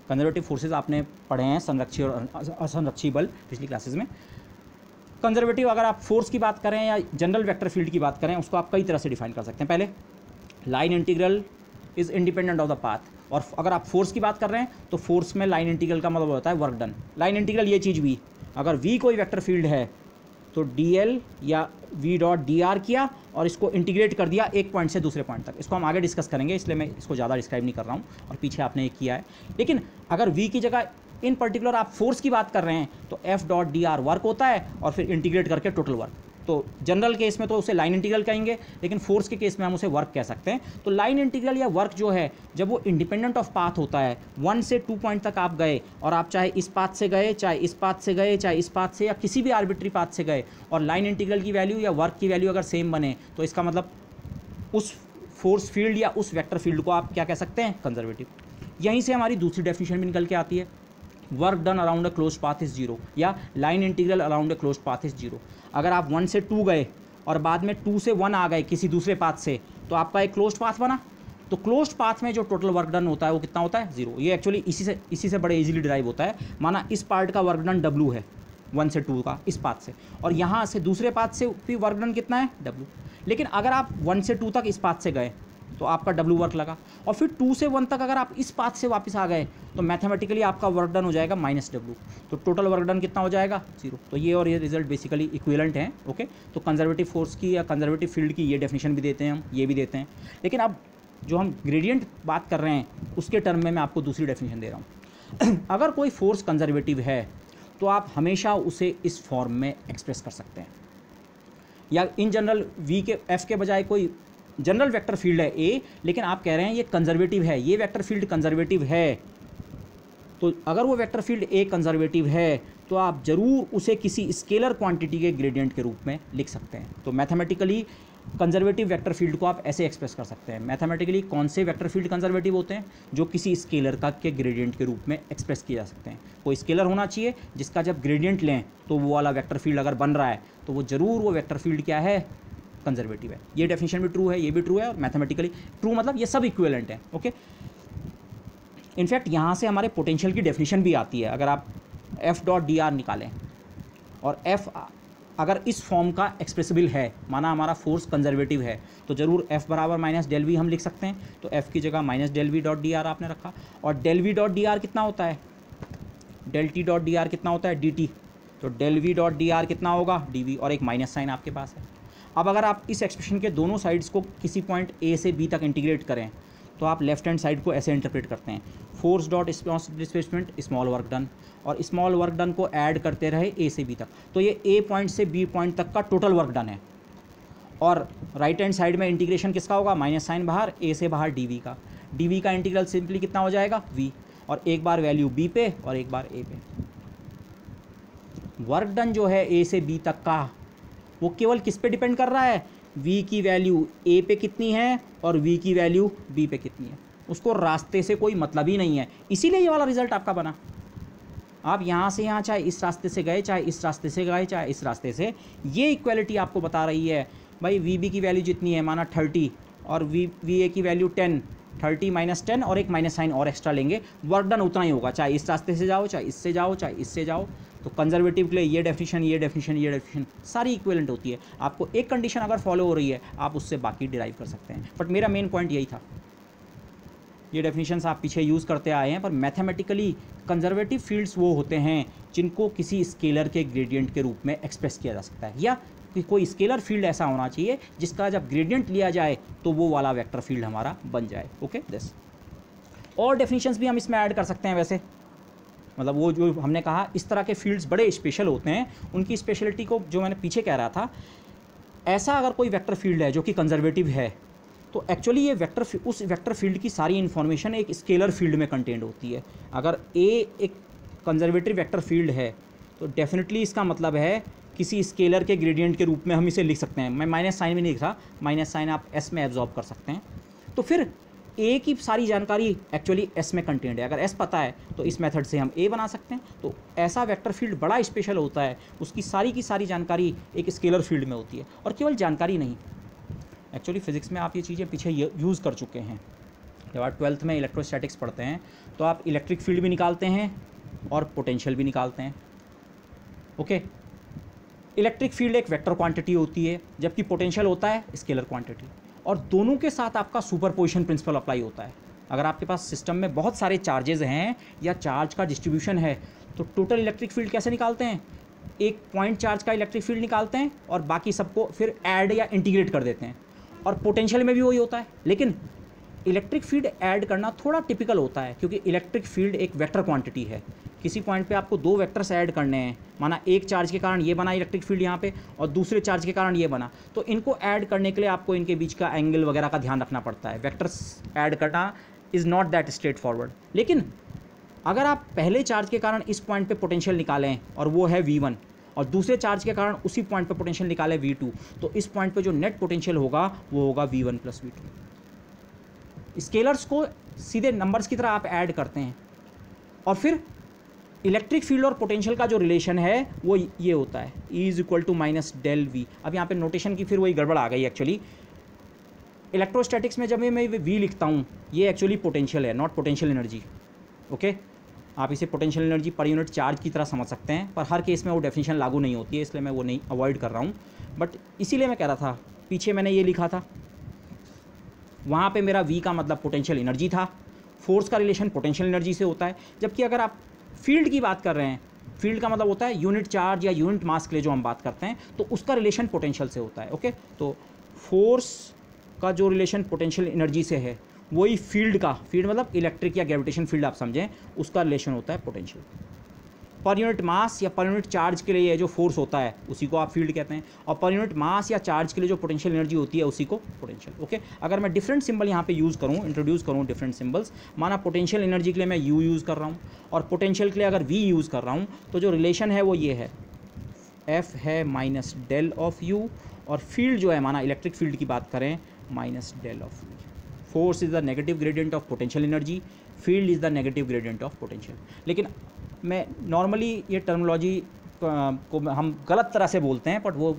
कंजर्वेटिव फोर्सेज आपने पढ़े हैं, संरक्षी और असंरक्षी बल, पिछली क्लासेज में। कंजर्वेटिव अगर आप फोर्स की बात करें या जनरल वेक्टर फील्ड की बात करें, उसको आप कई तरह से डिफाइन कर सकते हैं। पहले line integral is independent of the path, और अगर आप फोर्स की बात कर रहे हैं तो फोर्स में लाइन इंटीग्रल का मतलब होता है वर्क डन। लाइन इंटीग्रल ये चीज़ भी, अगर v कोई वेक्टर फील्ड है तो dl या v डॉट dr किया और इसको इंटीग्रेट कर दिया एक पॉइंट से दूसरे पॉइंट तक। इसको हम आगे डिस्कस करेंगे, इसलिए मैं इसको ज़्यादा डिस्क्राइब नहीं कर रहा हूँ, और पीछे आपने ये किया है। लेकिन अगर v की जगह इन पर्टिकुलर आप फोर्स की बात कर रहे हैं तो f डॉट dr वर्क होता है और फिर इंटीग्रेट करके टोटल वर्क। तो जनरल केस में तो उसे लाइन इंटीग्रल कहेंगे, लेकिन फोर्स के केस में हम उसे वर्क कह सकते हैं। तो लाइन इंटीग्रल या वर्क जो है, जब वो इंडिपेंडेंट ऑफ पाथ होता है, 1 से 2 पॉइंट तक आप गए और आप चाहे इस पाथ से गए, चाहे इस पाथ से गए, चाहे इस पाथ से, या किसी भी आर्बिट्री पाथ से गए, और लाइन इंटीग्रल की वैल्यू या वर्क की वैल्यू अगर सेम बने, तो इसका मतलब उस फोर्स फील्ड या उस वेक्टर फील्ड को आप क्या कह सकते हैं, कंजर्वेटिव। यहीं से हमारी दूसरी डेफिनेशन भी निकल के आती है, work done around a close path is 0, या line integral around a close path is 0। अगर आप 1 से 2 गए और बाद में 2 से 1 आ गए किसी दूसरे पाथ से, तो आपका एक क्लोज्ड पाथ बना। तो क्लोज्ड पाथ में जो टोटल वर्क डन होता है वो कितना होता है, 0। ये एक्चुअली इसी से बड़े इजीली डिराइव होता है। माना इस पार्ट का वर्क डन W है 1 से 2 का इस पाथ से, और यहाँ से दूसरे पाथ से भी वर्क डन कितना है, W। लेकिन अगर आप 1 से 2 तक इस पाथ से गए तो आपका W वर्क लगा, और फिर 2 से 1 तक अगर आप इस पाथ से वापस आ गए तो मैथमेटिकली आपका वर्क डन हो जाएगा -W। तो टोटल वर्क डन कितना हो जाएगा, 0। तो ये और ये रिजल्ट बेसिकली इक्विवेलेंट हैं। ओके, तो कंजर्वेटिव फोर्स की या कंजर्वेटिव फील्ड की ये डेफिनेशन भी देते हैं हम, ये भी देते हैं। लेकिन अब जो हम ग्रेडियंट बात कर रहे हैं उसके टर्म में मैं आपको दूसरी डेफिनेशन दे रहा हूँ। अगर कोई फोर्स कंजर्वेटिव है तो आप हमेशा उसे इस फॉर्म में एक्सप्रेस कर सकते हैं, या इन जनरल v के f के बजाय कोई जनरल वेक्टर फील्ड है A, लेकिन आप कह रहे हैं ये कंजर्वेटिव है, ये वेक्टर फील्ड कंजर्वेटिव है, तो अगर वो वेक्टर फील्ड A कंजर्वेटिव है तो आप ज़रूर उसे किसी स्केलर क्वांटिटी के ग्रेडियंट के रूप में लिख सकते हैं। तो मैथमेटिकली कंजर्वेटिव वेक्टर फील्ड को आप ऐसे एक्सप्रेस कर सकते हैं। मैथमेटिकली कौन से वेक्टर फील्ड कंजर्वेटिव होते हैं, जो किसी स्केलर का के ग्रेडियंट के रूप में एक्सप्रेस किए जा सकते हैं। कोई स्केलर होना चाहिए जिसका जब ग्रेडियंट लें तो वो वाला वेक्टर फील्ड अगर बन रहा है तो वो ज़रूर वो वेक्टर फील्ड क्या है, कंजर्वेटिव है। ये डेफिनेशन भी ट्रू है, ये भी ट्रू है, और मैथमेटिकली ट्रू मतलब ये सब इक्विवेलेंट है। ओके, इनफैक्ट यहाँ से हमारे पोटेंशियल की डेफिनेशन भी आती है। अगर आप एफ डॉट डी आर निकालें और एफ अगर इस फॉर्म का एक्सप्रेसिबल है, माना हमारा फोर्स कंजर्वेटिव है, तो ज़रूर एफ बराबर माइनस डेल वी हम लिख सकते हैं। तो एफ की जगह minus del V dot D R आपने रखा, और del V dot D R कितना होता है, del T dot D R कितना होता है, डी टी। तो del V dot D R कितना होगा, डी वी, और एक माइनस साइन आपके पास है। अब अगर आप इस एक्सप्रेशन के दोनों साइड्स को किसी पॉइंट ए से बी तक इंटीग्रेट करें तो आप लेफ्ट हैंड साइड को ऐसे इंटरप्रेट करते हैं, force dot displacement small work done, और स्मॉल वर्क डन को ऐड करते रहे ए से बी तक। तो ये ए पॉइंट से बी पॉइंट तक का टोटल वर्क डन है। और राइट हैंड साइड में इंटीग्रेशन किसका होगा, माइनस साइन बाहर, ए से बाहर डी वी का। डी वी का इंटीग्रल सिंपली कितना हो जाएगा, वी, और एक बार वैल्यू बी पे और एक बार ए पे। वर्क डन जो है ए से बी तक का वो केवल किस पे डिपेंड कर रहा है, v की वैल्यू a पे कितनी है और v की वैल्यू b पे कितनी है। उसको रास्ते से कोई मतलब ही नहीं है, इसीलिए ये वाला रिजल्ट आपका बना। आप यहाँ से यहाँ चाहे इस रास्ते से गए, चाहे इस रास्ते से गए, चाहे इस रास्ते से, ये इक्वालिटी आपको बता रही है भाई vb की वैल्यू जितनी है, माना 30, और va की वैल्यू 10, 30 माइनस 10 और एक माइनस साइन और एक्स्ट्रा लेंगे, वर्क डन उतना ही होगा, चाहे इस रास्ते से जाओ, चाहे इससे जाओ, चाहे इससे जाओ। तो कंजर्वेटिव के लिए ये डेफिनेशन, ये डेफिनेशन, ये डेफिनेशन सारी इक्विवेलेंट होती है। आपको एक कंडीशन अगर फॉलो हो रही है आप उससे बाकी डिराइव कर सकते हैं, बट मेरा मेन पॉइंट यही था। ये डेफिनेशंस आप पीछे यूज़ करते आए हैं, पर मैथमेटिकली कंजर्वेटिव फील्ड्स वो होते हैं जिनको किसी स्केलर के ग्रेडियंट के रूप में एक्सप्रेस किया जा सकता है, या कि कोई स्केलर फील्ड ऐसा होना चाहिए जिसका जब ग्रेडियंट लिया जाए तो वो वाला वेक्टर फील्ड हमारा बन जाए। ओके, दिस और डेफिनेशंस भी हम इसमें ऐड कर सकते हैं। वैसे मतलब वो जो हमने कहा इस तरह के फील्ड्स बड़े स्पेशल होते हैं, उनकी स्पेशलिटी को जो मैंने पीछे कह रहा था, ऐसा अगर कोई वेक्टर फील्ड है जो कि कंजर्वेटिव है तो एक्चुअली ये उस वेक्टर फील्ड की सारी इन्फॉर्मेशन एक स्केलर फील्ड में कंटेंट होती है। अगर ए एक कंजर्वेटिव वेक्टर फील्ड है तो डेफिनेटली इसका मतलब है किसी स्केलर के ग्रेडियंट के रूप में हम इसे लिख सकते हैं। मैं माइनस साइन भी नहीं लिख रहा, माइनस साइन आप एस में एब्जॉर्ब कर सकते हैं। तो फिर ए की सारी जानकारी एक्चुअली एस में कंटेंट है। अगर एस पता है तो इस मेथड से हम ए बना सकते हैं। तो ऐसा वेक्टर फील्ड बड़ा स्पेशल होता है, उसकी सारी की सारी जानकारी एक स्केलर फील्ड में होती है। और केवल जानकारी नहीं, एक्चुअली फिजिक्स में आप ये चीज़ें पीछे यूज़ कर चुके हैं। जब आप 12th में इलेक्ट्रोस्टैटिक्स पढ़ते हैं तो आप इलेक्ट्रिक फील्ड भी निकालते हैं और पोटेंशियल भी निकालते हैं। ओके, इलेक्ट्रिक फील्ड एक वेक्टर क्वांटिटी होती है जबकि पोटेंशियल होता है स्केलर क्वांटिटी, और दोनों के साथ आपका सुपरपोजिशन प्रिंसिपल अप्लाई होता है। अगर आपके पास सिस्टम में बहुत सारे चार्जेस हैं या चार्ज का डिस्ट्रीब्यूशन है तो टोटल इलेक्ट्रिक फील्ड कैसे निकालते हैं, एक पॉइंट चार्ज का इलेक्ट्रिक फील्ड निकालते हैं और बाकी सबको फिर ऐड या इंटीग्रेट कर देते हैं। और पोटेंशियल में भी वही होता है, लेकिन इलेक्ट्रिक फील्ड ऐड करना थोड़ा टिपिकल होता है क्योंकि इलेक्ट्रिक फील्ड एक वेक्टर क्वांटिटी है। किसी पॉइंट पे आपको दो वेक्टर्स ऐड करने हैं, माना एक चार्ज के कारण ये बना इलेक्ट्रिक फील्ड यहाँ पे और दूसरे चार्ज के कारण ये बना, तो इनको ऐड करने के लिए आपको इनके बीच का एंगल वगैरह का ध्यान रखना पड़ता है। वेक्टर्स ऐड करना is not that straight forward. लेकिन अगर आप पहले चार्ज के कारण इस पॉइंट पे पोटेंशियल निकालें और वो है V1, और दूसरे चार्ज के कारण उसी पॉइंट पे पोटेंशियल निकालें V2, तो इस पॉइंट पे जो नेट पोटेंशियल होगा वो होगा V1 + V2। स्केलर्स को सीधे नंबर्स की तरह आप ऐड करते हैं और फिर इलेक्ट्रिक फील्ड और पोटेंशियल का जो रिलेशन है वो ये होता है E = -del-V। अब यहाँ पे नोटेशन की फिर वही गड़बड़ आ गई। एक्चुअली इलेक्ट्रोस्टैटिक्स में जब मैं V लिखता हूँ ये एक्चुअली पोटेंशियल है, नॉट पोटेंशियल एनर्जी। ओके, आप इसे potential energy per unit charge की तरह समझ सकते हैं, पर हर केस में वो डेफिनेशन लागू नहीं होती है, इसलिए मैं वो नहीं अवॉइड कर रहा हूँ। बट इसीलिए मैं कह रहा था, पीछे मैंने ये लिखा था, वहाँ पे मेरा V का मतलब पोटेंशियल एनर्जी था, फोर्स का रिलेशन पोटेंशियल एनर्जी से होता है। जबकि अगर आप फील्ड की बात कर रहे हैं, फील्ड का मतलब होता है यूनिट चार्ज या यूनिट मास के लिए जो हम बात करते हैं, तो उसका रिलेशन पोटेंशियल से होता है। ओके, तो फोर्स का जो रिलेशन पोटेंशियल एनर्जी से है वही फील्ड का, फील्ड मतलब इलेक्ट्रिक या ग्रेविटेशन फील्ड आप समझें, उसका रिलेशन होता है पोटेंशियल। पर यूनिट मास या पर यूनिट चार्ज के लिए जो फोर्स होता है उसी को आप फील्ड कहते हैं, और पर यूनिट मास या चार्ज के लिए जो पोटेंशियल एनर्जी होती है उसी को पोटेंशियल। ओके, अगर मैं डिफरेंट सिंबल यहाँ पे यूज़ करूँ, इंट्रोड्यूस करूँ डिफरेंट सिंबल्स, माना पोटेंशियल एनर्जी के लिए मैं U यूज़ कर रहा हूँ और पोटेंशियल के लिए अगर V यूज़ कर रहा हूँ, तो जो रिलेशन है वो ये है, F है -del(U), और फील्ड जो है, माना इलेक्ट्रिक फील्ड की बात करें, -del(V). Force is the negative gradient of potential energy, field is the negative gradient of potential. लेकिन मैं नॉर्मली ये टर्मिनोलॉजी को हम गलत तरह से बोलते हैं, बट वो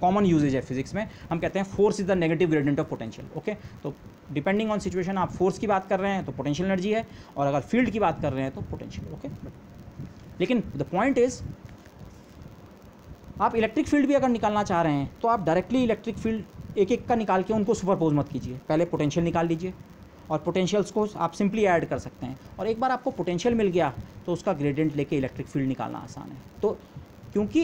कॉमन यूजेज है फिजिक्स में। हम कहते हैं force is the negative gradient of potential. Okay, तो डिपेंडिंग ऑन सिचुएशन आप फोर्स की बात कर रहे हैं तो पोटेंशियल एनर्जी है, और अगर फील्ड की बात कर रहे हैं तो पोटेंशियल। ओके, लेकिन द पॉइंट इज़ आप इलेक्ट्रिक फील्ड भी अगर निकालना चाह रहे हैं तो आप डायरेक्टली इलेक्ट्रिक फील्ड एक एक का निकाल के उनको सुपरपोज मत कीजिए, पहले पोटेंशियल निकाल लीजिए और पोटेंशियल्स को आप सिंपली ऐड कर सकते हैं, और एक बार आपको पोटेंशियल मिल गया तो उसका ग्रेडियंट लेके इलेक्ट्रिक फील्ड निकालना आसान है। तो क्योंकि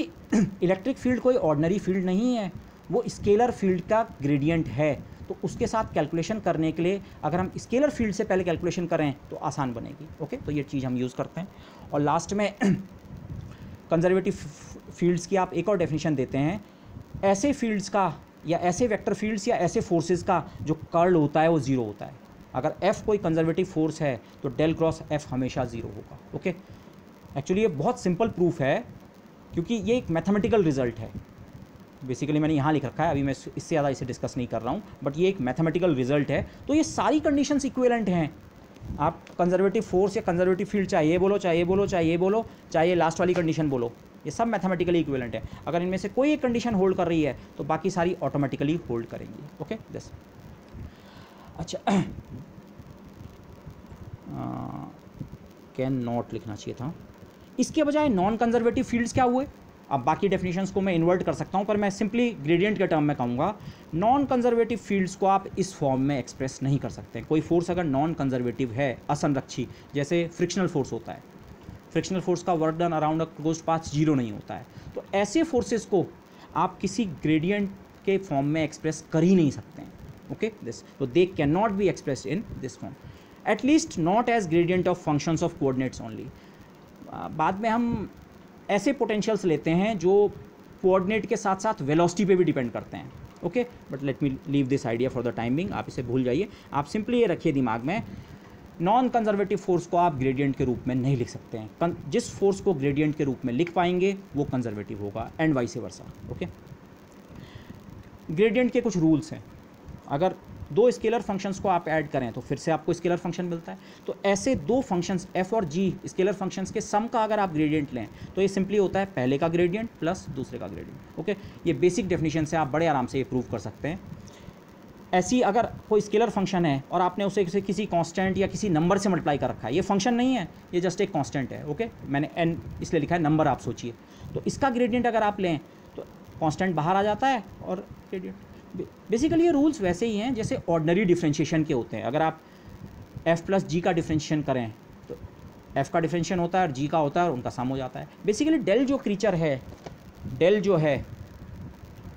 इलेक्ट्रिक फील्ड कोई ऑर्डिनरी फील्ड नहीं है, वो स्केलर फील्ड का ग्रेडियंट है, तो उसके साथ कैलकुलेशन करने के लिए अगर हम स्केलर फील्ड से पहले कैलकुलेशन करें तो आसान बनेगी। ओके, तो ये चीज़ हम यूज़ करते हैं। और लास्ट में कंजर्वेटिव फील्ड्स की आप एक और डेफिनेशन देते हैं, ऐसे फील्ड्स का या ऐसे वेक्टर फील्ड्स या ऐसे फोर्सेस का जो कर्ल होता है वो ज़ीरो होता है। अगर F कोई कंजर्वेटिव फोर्स है तो डेल क्रॉस F हमेशा ज़ीरो होगा। ओके, एक्चुअली ये बहुत सिंपल प्रूफ है क्योंकि ये एक मैथमेटिकल रिजल्ट है। बेसिकली मैंने यहाँ लिख रखा है, अभी मैं इससे ज़्यादा इसे डिस्कस नहीं कर रहा हूँ, बट ये एक मैथमेटिकल रिजल्ट है। तो ये सारी कंडीशंस इक्विवेलेंट हैं। आप कंजर्वेटिव फोर्स या कंजर्वेटिव फील्ड चाहे ये बोलो, चाहे ये बोलो, चाहे ये बोलो, चाहे ये लास्ट वाली कंडीशन बोलो, ये सब मैथमेटिकली इक्विवेलेंट है। अगर इनमें से कोई एक कंडीशन होल्ड कर रही है तो बाकी सारी ऑटोमेटिकली होल्ड करेंगी। ओके, दिस अच्छा कैन नॉट लिखना चाहिए था, इसके बजाय नॉन कंजर्वेटिव फील्ड्स क्या हुए। अब बाकी डेफिनेशंस को मैं इन्वर्ट कर सकता हूँ, पर मैं सिंपली ग्रेडियंट के टर्म में कहूँगा नॉन कंजर्वेटिव फील्ड्स को आप इस फॉर्म में एक्सप्रेस नहीं कर सकते। कोई फोर्स अगर नॉन कंजर्वेटिव है, असंरक्षी, जैसे फ्रिक्शनल फोर्स होता है, फ्रिक्शनल फोर्स का work done around a closed path zero नहीं होता है, तो ऐसे फोर्सेस को आप किसी ग्रेडियंट के फॉर्म में एक्सप्रेस कर ही नहीं सकते हैं। ओके, दिस, तो they can not be express in this form, at least not as gradient of functions of coordinates only. बाद में हम ऐसे पोटेंशियल्स लेते हैं जो कोऑर्डिनेट के साथ साथ वेलोसिटी पे भी डिपेंड करते हैं। Okay, but let me leave this idea for the timing, आप इसे भूल जाइए। आप सिंपली ये रखिए दिमाग में, नॉन कंजर्वेटिव फोर्स को आप ग्रेडियंट के रूप में नहीं लिख सकते हैं। जिस फोर्स को ग्रेडियंट के रूप में लिख पाएंगे वो कंजर्वेटिव होगा, and vice versa. Okay, gradient के कुछ रूल्स हैं। अगर दो स्केलर फंक्शंस को आप ऐड करें तो फिर से आपको स्केलर फंक्शन मिलता है। तो ऐसे दो फंक्शंस f और g स्केलर फंक्शंस के सम का अगर आप ग्रेडियंट लें तो ये सिंपली होता है पहले का ग्रेडियंट प्लस दूसरे का ग्रेडियंट। ओके, ये बेसिक डेफिनेशन से आप बड़े आराम से ये प्रूव कर सकते हैं। ऐसी अगर कोई स्केलर फंक्शन है और आपने उसे किसी कांस्टेंट या किसी नंबर से मल्टीप्लाई कर रखा है, ये फंक्शन नहीं है, ये जस्ट एक कांस्टेंट है। ओके, मैंने n इसलिए लिखा है, नंबर आप सोचिए, तो इसका ग्रेडियंट अगर आप लें तो कांस्टेंट बाहर आ जाता है और ग्रेडियंट। बेसिकली ये रूल्स वैसे ही हैं जैसे ऑर्डिनरी डिफरेंशिएशन के होते हैं। अगर आप f प्लस जी का डिफरेंशिएशन करें तो f का डिफरेंशिएशन होता है और g का होता है और उनका सम हो जाता है। बेसिकली डेल जो क्रीचर है, डेल जो है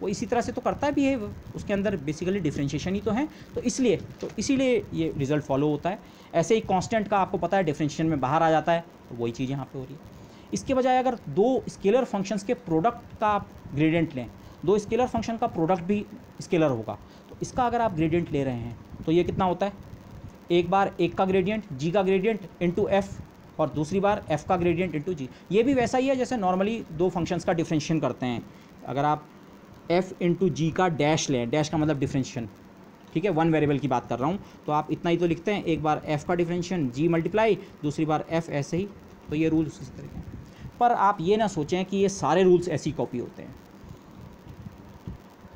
वो इसी तरह से तो करता है बिहेव, उसके अंदर बेसिकली डिफरेंशिएशन ही तो है, तो इसीलिए ये रिजल्ट फॉलो होता है। ऐसे ही कांस्टेंट का आपको पता है डिफरेंशिएशन में बाहर आ जाता है, तो वही चीज़ यहाँ पे हो रही है। इसके बजाय अगर दो स्केलर फंक्शंस के प्रोडक्ट का आप ग्रेडियंट लें, दो स्केलर फंक्शन का प्रोडक्ट भी स्केलर होगा, तो इसका अगर आप ग्रेडियंट ले रहे हैं तो ये कितना होता है, एक बार एक का ग्रेडियंट g का ग्रेडियंट इंटू f और दूसरी बार f का ग्रेडियंट इंटू g। ये भी वैसा ही है जैसे नॉर्मली दो फंक्शंस का डिफरेंशिएशन करते हैं। अगर आप f इंटू जी का डैश लें, डैश का मतलब डिफरेंशिएशन, ठीक है, वन वेरिएबल की बात कर रहा हूँ, तो आप इतना ही तो लिखते हैं, एक बार f का डिफरेंशिएशन g मल्टीप्लाई, दूसरी बार f ऐसे ही। तो ये रूल्स इस तरह के, पर आप ये ना सोचें कि ये सारे रूल्स ऐसी कॉपी होते हैं।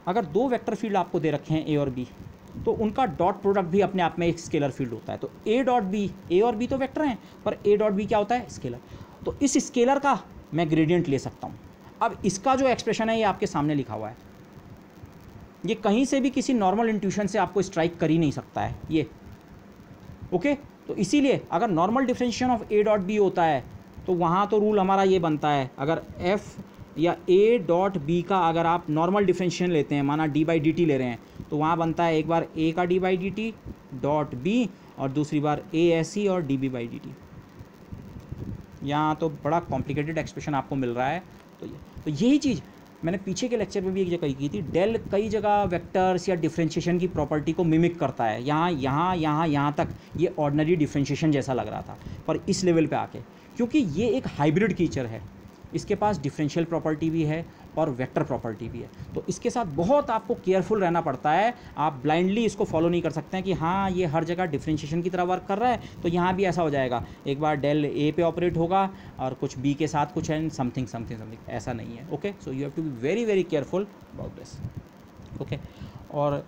अगर दो वेक्टर फील्ड आपको दे रखे हैं a और b, तो उनका डॉट प्रोडक्ट भी अपने आप में एक स्केलर फील्ड होता है। तो a डॉट b, a और b तो वेक्टर हैं, पर a डॉट b क्या होता है, स्केलर। तो इस स्केलर का मैं ग्रेडियंट ले सकता हूँ। अब इसका जो एक्सप्रेशन है ये आपके सामने लिखा हुआ है, ये कहीं से भी किसी नॉर्मल इंट्यूशन से आपको स्ट्राइक कर ही नहीं सकता है ये। ओके, तो इसीलिए अगर normal differentiation of a dot b होता है तो वहाँ तो रूल हमारा ये बनता है, अगर f या a डॉट b का अगर आप नॉर्मल डिफरेंशिएशन लेते हैं, माना d बाई डी टी ले रहे हैं, तो वहाँ बनता है एक बार a का d by D T dot b और दूसरी बार a ऐसी और db बाई डी टी। यहाँ तो बड़ा कॉम्प्लिकेटेड एक्सप्रेशन आपको मिल रहा है। तो यही चीज़ मैंने पीछे के लेक्चर में भी एक जगह की थी, डेल कई जगह वेक्टर्स या डिफरेंशिएशन की प्रॉपर्टी को मिमिक करता है। यहाँ तक ये ऑर्डिनरी डिफरेंशिएशन जैसा लग रहा था, पर इस लेवल पे आके, क्योंकि ये एक हाइब्रिड फीचर है, इसके पास डिफरेंशियल प्रॉपर्टी भी है और वेक्टर प्रॉपर्टी भी है, तो इसके साथ बहुत आपको केयरफुल रहना पड़ता है। आप ब्लाइंडली इसको फॉलो नहीं कर सकते हैं कि हाँ ये हर जगह डिफरेंशिएशन की तरह वर्क कर रहा है तो यहाँ भी ऐसा हो जाएगा, एक बार डेल ए पे ऑपरेट होगा और कुछ बी के साथ कुछ है समथिंग, ऐसा नहीं है। Okay, so you have to be very very careful about this. Okay, और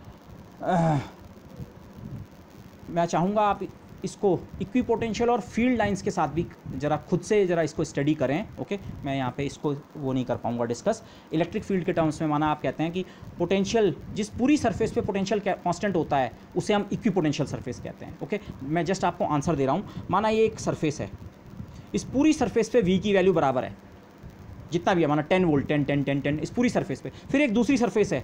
मैं चाहूँगा आप इसको इक्विपोटेंशियल और फील्ड लाइंस के साथ भी ज़रा खुद से ज़रा इसको स्टडी करें। ओके, मैं यहाँ पे इसको वो नहीं कर पाऊँगा डिस्कस। इलेक्ट्रिक फील्ड के टर्म्स में माना आप कहते हैं कि पोटेंशियल, जिस पूरी सरफेस पे पोटेंशियल कांस्टेंट होता है उसे हम इक्विपोटेंशियल सरफेस कहते हैं। ओके, मैं जस्ट आपको आंसर दे रहा हूँ। माना ये एक सरफेस है, इस पूरी सरफेस पे V की वैल्यू बराबर है जितना भी है, माना 10 वोल्ट, 10 10 10 10 इस पूरी सरफेस पे। फिर एक दूसरी सरफेस है,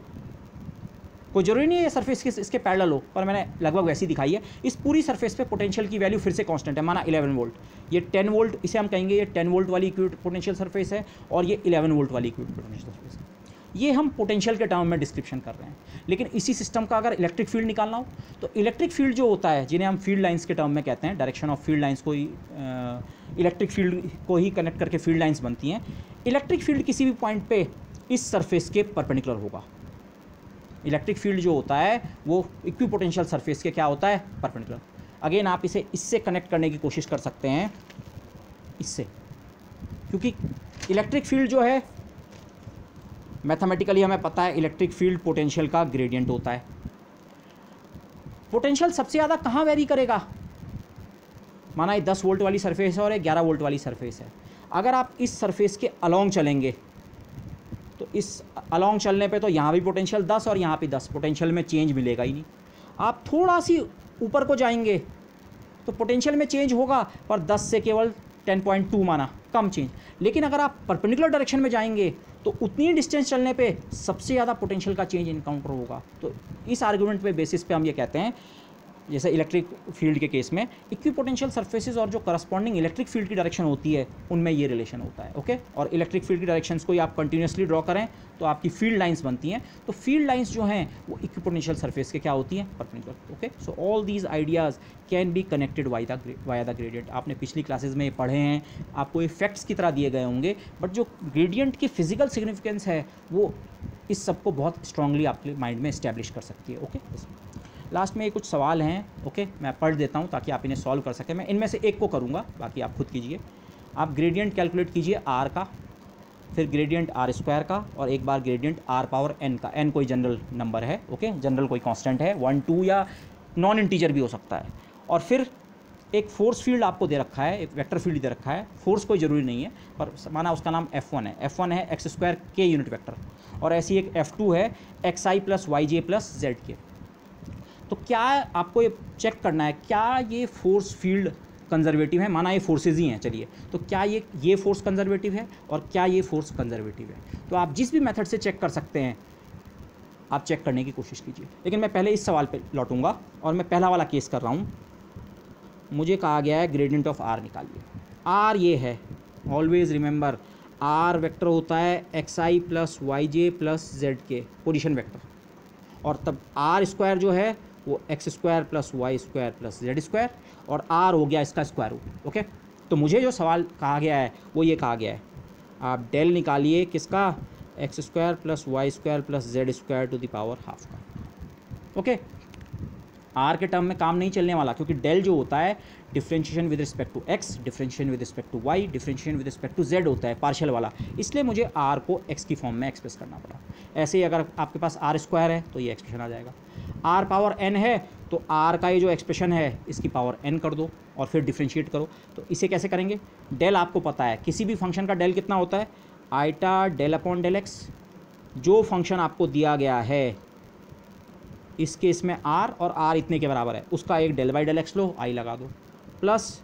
कोई जरूरी नहीं है ये सरफेस इसके पैरेलल हो, पर मैंने लगभग वैसी दिखाई है। इस पूरी सरफेस पे पोटेंशियल की वैल्यू फिर से कांस्टेंट है, माना 11 वोल्ट। ये 10 वोल्ट, इसे हम कहेंगे ये 10 वोल्ट वाली इक्विपोटेंशियल सरफेस है, और ये 11 वोल्ट वाली इक्विपोटेंशियल सरफेस है। ये हम पोटेंशियल के टर्म में डिस्क्रिप्शन कर रहे हैं। लेकिन इसी सिस्टम का अगर इलेक्ट्रिक फील्ड निकालना हो तो इलेक्ट्रिक फील्ड जो होता है, जिन्हें हम फील्ड लाइंस के टर्म में कहते हैं, डायरेक्शन ऑफ फील्ड लाइंस को ही इलेक्ट्रिक फील्ड को ही कनेक्ट करके फील्ड लाइंस बनती हैं। इलेक्ट्रिक फील्ड किसी भी पॉइंट पे इस सरफेस के परपेंडिकुलर होगा। इलेक्ट्रिक फील्ड जो होता है वो इक्विपोटेंशियल सरफेस के क्या होता है, परपेंडिकुलर। अगेन आप इसे इससे कनेक्ट करने की कोशिश कर सकते हैं, इससे, क्योंकि इलेक्ट्रिक फील्ड जो है मैथमेटिकली हमें पता है इलेक्ट्रिक फील्ड पोटेंशियल का ग्रेडियंट होता है। पोटेंशियल सबसे ज़्यादा कहाँ वेरी करेगा, माना ये 10 वोल्ट वाली सरफेस है और एक 11 वोल्ट वाली सरफेस है। अगर आप इस सरफेस के अलोंग चलेंगे तो इस अलोंग चलने पे तो यहाँ भी पोटेंशियल 10 और यहाँ पे 10, पोटेंशियल में चेंज मिलेगा ही नहीं। आप थोड़ा सी ऊपर को जाएंगे तो पोटेंशियल में चेंज होगा, पर 10 से केवल 10.2 माना, कम चेंज। लेकिन अगर आप परपेंडिकुलर डायरेक्शन में जाएंगे तो उतनी डिस्टेंस चलने पे सबसे ज़्यादा पोटेंशियल का चेंज इनकाउंटर होगा। तो इस आर्गुमेंट पे बेसिस पे हम ये कहते हैं, जैसे इलेक्ट्रिक फील्ड के केस में इक्विपोटेंशियल सरफेसेस और जो करस्पॉन्डिंग इलेक्ट्रिक फील्ड की डायरेक्शन होती है उनमें ये रिलेशन होता है। ओके, और इलेक्ट्रिक फील्ड की डायरेक्शंस को आप कंटिन्यूसली ड्रॉ करें तो आपकी फील्ड लाइंस बनती हैं। तो फील्ड लाइंस जो हैं वो इक्विपोटेंशियल सरफेस के क्या होती हैं, perpendicular. Okay, so all these ideas can be connected via the gradient. आपने पिछली क्लासेज में ये पढ़े हैं, आपको ये फैक्ट्स की तरह दिए गए होंगे, बट जो ग्रेडियंट की फिजिकल सिग्निफिकेंस है वो इस सब को बहुत स्ट्रांगली आपके माइंड में इस्टेब्लिश कर सकती है। ओके, लास्ट में ये कुछ सवाल हैं। ओके, मैं पढ़ देता हूँ ताकि आप इन्हें सॉल्व कर सकें। मैं इनमें से एक को करूँगा, बाकी आप खुद कीजिए। आप ग्रेडियंट कैलकुलेट कीजिए आर का, फिर ग्रेडियंट आर स्क्वायर का, और एक बार ग्रेडियंट आर पावर एन का। एन कोई जनरल नंबर है, ओके, जनरल कोई कांस्टेंट है, 1 2 या नॉन इंटीजर भी हो सकता है। और फिर एक फोर्स फील्ड आपको दे रखा है, एक वेक्टर फील्ड दे रखा है। फोर्स कोई ज़रूरी नहीं है, पर माना उसका नाम F1 है। F1 है एक्स स्क्वायर के यूनिट वेक्टर, और ऐसी एक F2 है XI plus YJ plus ZK। तो क्या आपको ये चेक करना है, क्या ये फोर्स फील्ड कंजर्वेटिव है। माना ये फोर्सेज ही हैं, चलिए, तो क्या ये फोर्स कंजर्वेटिव है और क्या ये फोर्स कंजर्वेटिव है। तो आप जिस भी मेथड से चेक कर सकते हैं, आप चेक करने की कोशिश कीजिए। लेकिन मैं पहले इस सवाल पे लौटूंगा, और मैं पहला वाला केस कर रहा हूँ। मुझे कहा गया है ग्रेडियंट ऑफ आर निकालिए। आर ये है, ऑलवेज रिमेंबर, आर वेक्टर होता है XI plus YJ plus ZK, position vector, और तब आर स्क्वायर जो है वो X square plus Y square plus Z square, और आर हो गया इसका स्क्वायर रूट। ओके, तो मुझे जो सवाल कहा गया है वो ये कहा गया है, आप डेल निकालिए किसका, X square plus Y square plus Z square to the power half का। ओके, आर के टर्म में काम नहीं चलने वाला, क्योंकि डेल जो होता है differentiation with respect to X, differentiation with respect to Y, differentiation with respect to Z होता है, पार्शियल वाला। इसलिए मुझे आर को एक्स की फॉर्म में एक्सप्रेस करना पड़ा। ऐसे ही अगर आपके पास आर स्क्वायर है तो ये एक्सप्रेशन आ जाएगा। आर पावर एन है तो आर का ये जो एक्सप्रेशन है इसकी पावर एन कर दो और फिर डिफ्रेंशिएट करो। तो इसे कैसे करेंगे, डेल आपको पता है, किसी भी फंक्शन का डेल कितना होता है, iota del upon del X. जो फंक्शन आपको दिया गया है इस केस में आर, और आर इतने के बराबर है, उसका एक डेल बाई डेल एक्स लो, आई लगा दो, प्लस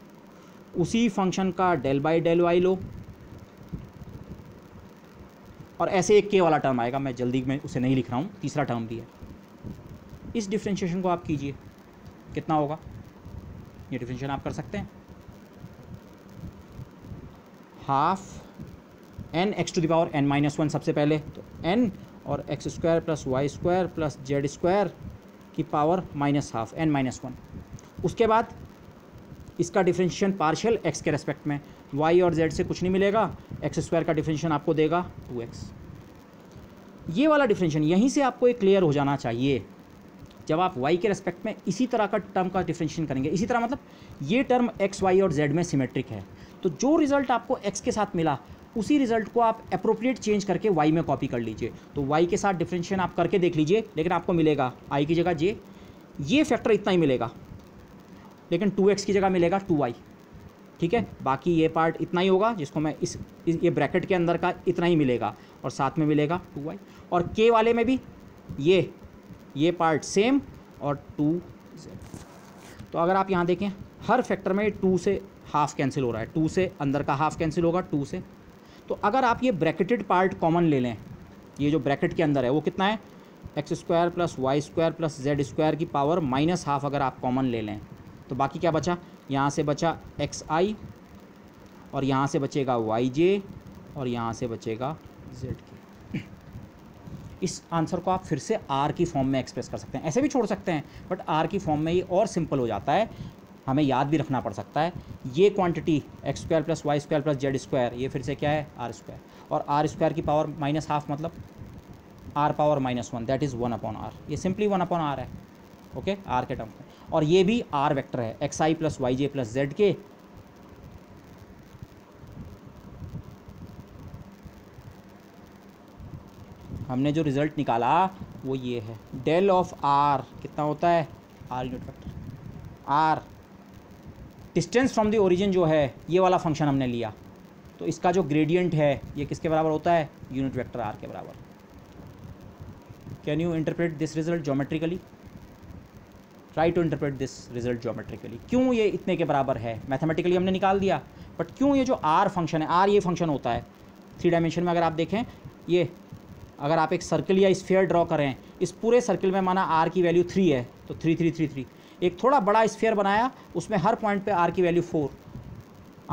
उसी फंक्शन का डेल बाई डेल वाई लो, और ऐसे एक के वाला टर्म आएगा, मैं जल्दी में उसे नहीं लिख रहा हूँ, तीसरा टर्म भी है। इस डिफ्रेंशिएशन को आप कीजिए, कितना होगा, ये डिफ्रेंशिएशन आप कर सकते हैं, half N X to the power N minus 1 सबसे पहले, तो एन और X square plus Y square plus Z square की power minus half, N minus 1। उसके बाद इसका डिफरेंशिएशन पार्शियल एक्स के रेस्पेक्ट में, वाई और जेड से कुछ नहीं मिलेगा, एक्स स्क्वायर का डिफरेंशिएशन आपको देगा 2x। ये वाला डिफरेंशिएशन यहीं से आपको एक क्लियर हो जाना चाहिए। जब आप y के रेस्पेक्ट में इसी तरह का टर्म का डिफरेंशिएशन करेंगे, इसी तरह मतलब ये टर्म x, y और z में सिमेट्रिक है, तो जो रिजल्ट आपको x के साथ मिला उसी रिजल्ट को आप अप्रोप्रिएट चेंज करके y में कॉपी कर लीजिए। तो y के साथ डिफरेंशिएशन आप करके देख लीजिए, लेकिन आपको मिलेगा i की जगह j, ये फैक्टर इतना ही मिलेगा, लेकिन 2x की जगह मिलेगा 2y, ठीक है। बाकी ये पार्ट इतना ही होगा जिसको मैं ये ब्रैकेट के अंदर का इतना ही मिलेगा, और साथ में मिलेगा 2y। और k वाले में भी ये पार्ट सेम और 2z। तो अगर आप यहाँ देखें हर फैक्टर में 2 से हाफ कैंसिल हो रहा है, 2 से अंदर का हाफ कैंसिल होगा 2 से। तो अगर आप ये ब्रैकेटेड पार्ट कॉमन ले लें, ये जो ब्रैकेट के अंदर है वो कितना है, x² + y² + z² की पावर -½ अगर आप कॉमन ले लें तो बाकी क्या बचा, यहाँ से बचा xi और यहाँ से बचेगा yj और यहाँ से बचेगा zk। इस आंसर को आप फिर से r की फॉर्म में एक्सप्रेस कर सकते हैं, ऐसे भी छोड़ सकते हैं, बट r की फॉर्म में ये और सिंपल हो जाता है, हमें याद भी रखना पड़ सकता है। ये क्वांटिटी x² + y² + z² ये फिर से क्या है r², और r² की पावर -½ मतलब r power -1, that is 1/r। ये सिंपली 1/r है, ओके, r के टर्म में। और ये भी r वेक्टर है, xi + yj + zk। हमने जो रिजल्ट निकाला वो ये है, डेल ऑफ r कितना होता है, r unit vector. r distance from the origin जो है ये वाला फंक्शन हमने लिया, तो इसका जो ग्रेडियंट है ये किसके बराबर होता है, यूनिट वेक्टर r के बराबर। Can you interpret this result geometrically, try to interpret this result geometrically. क्यों ये इतने के बराबर है, मैथमेटिकली हमने निकाल दिया, बट क्यों ये जो r फंक्शन है, r ये फंक्शन होता है 3 डायमेंशन में। अगर आप देखें, ये अगर आप एक सर्कल या स्फीयर ड्रॉ करें, इस पूरे सर्कल में माना r की वैल्यू 3 है तो 3 3 3 3। एक थोड़ा बड़ा स्फीयर बनाया, उसमें हर पॉइंट पे r की वैल्यू 4,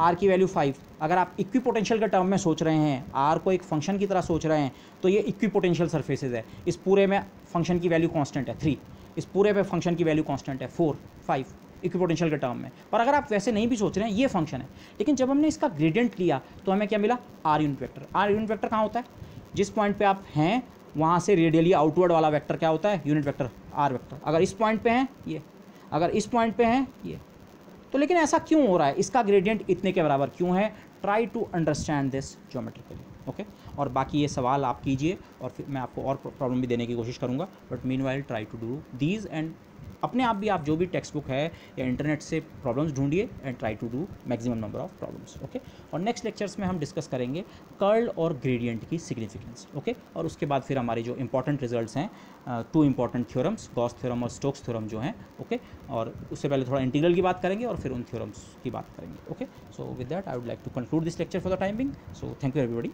r की वैल्यू 5। अगर आप इक्विपोटेंशियल के टर्म में सोच रहे हैं, r को एक फंक्शन की तरह सोच रहे हैं, तो ये इक्विपोटेंशियल सर्फेसेज है। इस पूरे में फंक्शन की वैल्यू कांस्टेंट है 3, इस पूरे पे फंक्शन की वैल्यू कांस्टेंट है 4 5 इक्विपोटेंशियल के टर्म में। पर अगर आप वैसे नहीं भी सोच रहे हैं, ये फंक्शन है, लेकिन जब हमने इसका ग्रेडियंट लिया तो हमें क्या मिला, r unit vector. r unit vector कहाँ होता है, जिस पॉइंट पे आप हैं वहाँ से रेडियली आउटवर्ड वाला वेक्टर क्या होता है, यूनिट वेक्टर r वेक्टर। अगर इस पॉइंट पे हैं ये, अगर इस पॉइंट पे हैं ये, तो लेकिन ऐसा क्यों हो रहा है, इसका ग्रेडियंट इतने के बराबर क्यों है, try to understand this geometrically, okay. और बाकी ये सवाल आप कीजिए और फिर मैं आपको और प्रॉब्लम भी देने की कोशिश करूँगा, but meanwhile try to do these, and अपने आप भी आप जो भी टेक्स्ट बुक है या इंटरनेट से प्रॉब्लम्स ढूंढिए and try to do maximum number of problems, okay. और नेक्स्ट लेक्चर्स में हम डिस्कस करेंगे कर्ल और ग्रेडियंट की सिग्निफिकेंस, ओके। और उसके बाद फिर हमारे जो इंपॉर्टेंट रिजल्ट्स हैं, 2 इंपॉर्टेंट थ्योरम्स, गॉस थ्योरम और स्टोक्स थ्योरम जो हैं, ओके। और उससे पहले थोड़ा इंटीग्रल की बात करेंगे और फिर उन थ्योरम्स की बात करेंगे, okay. So with that I would like to conclude this lecture for the time being. So thank you everybody.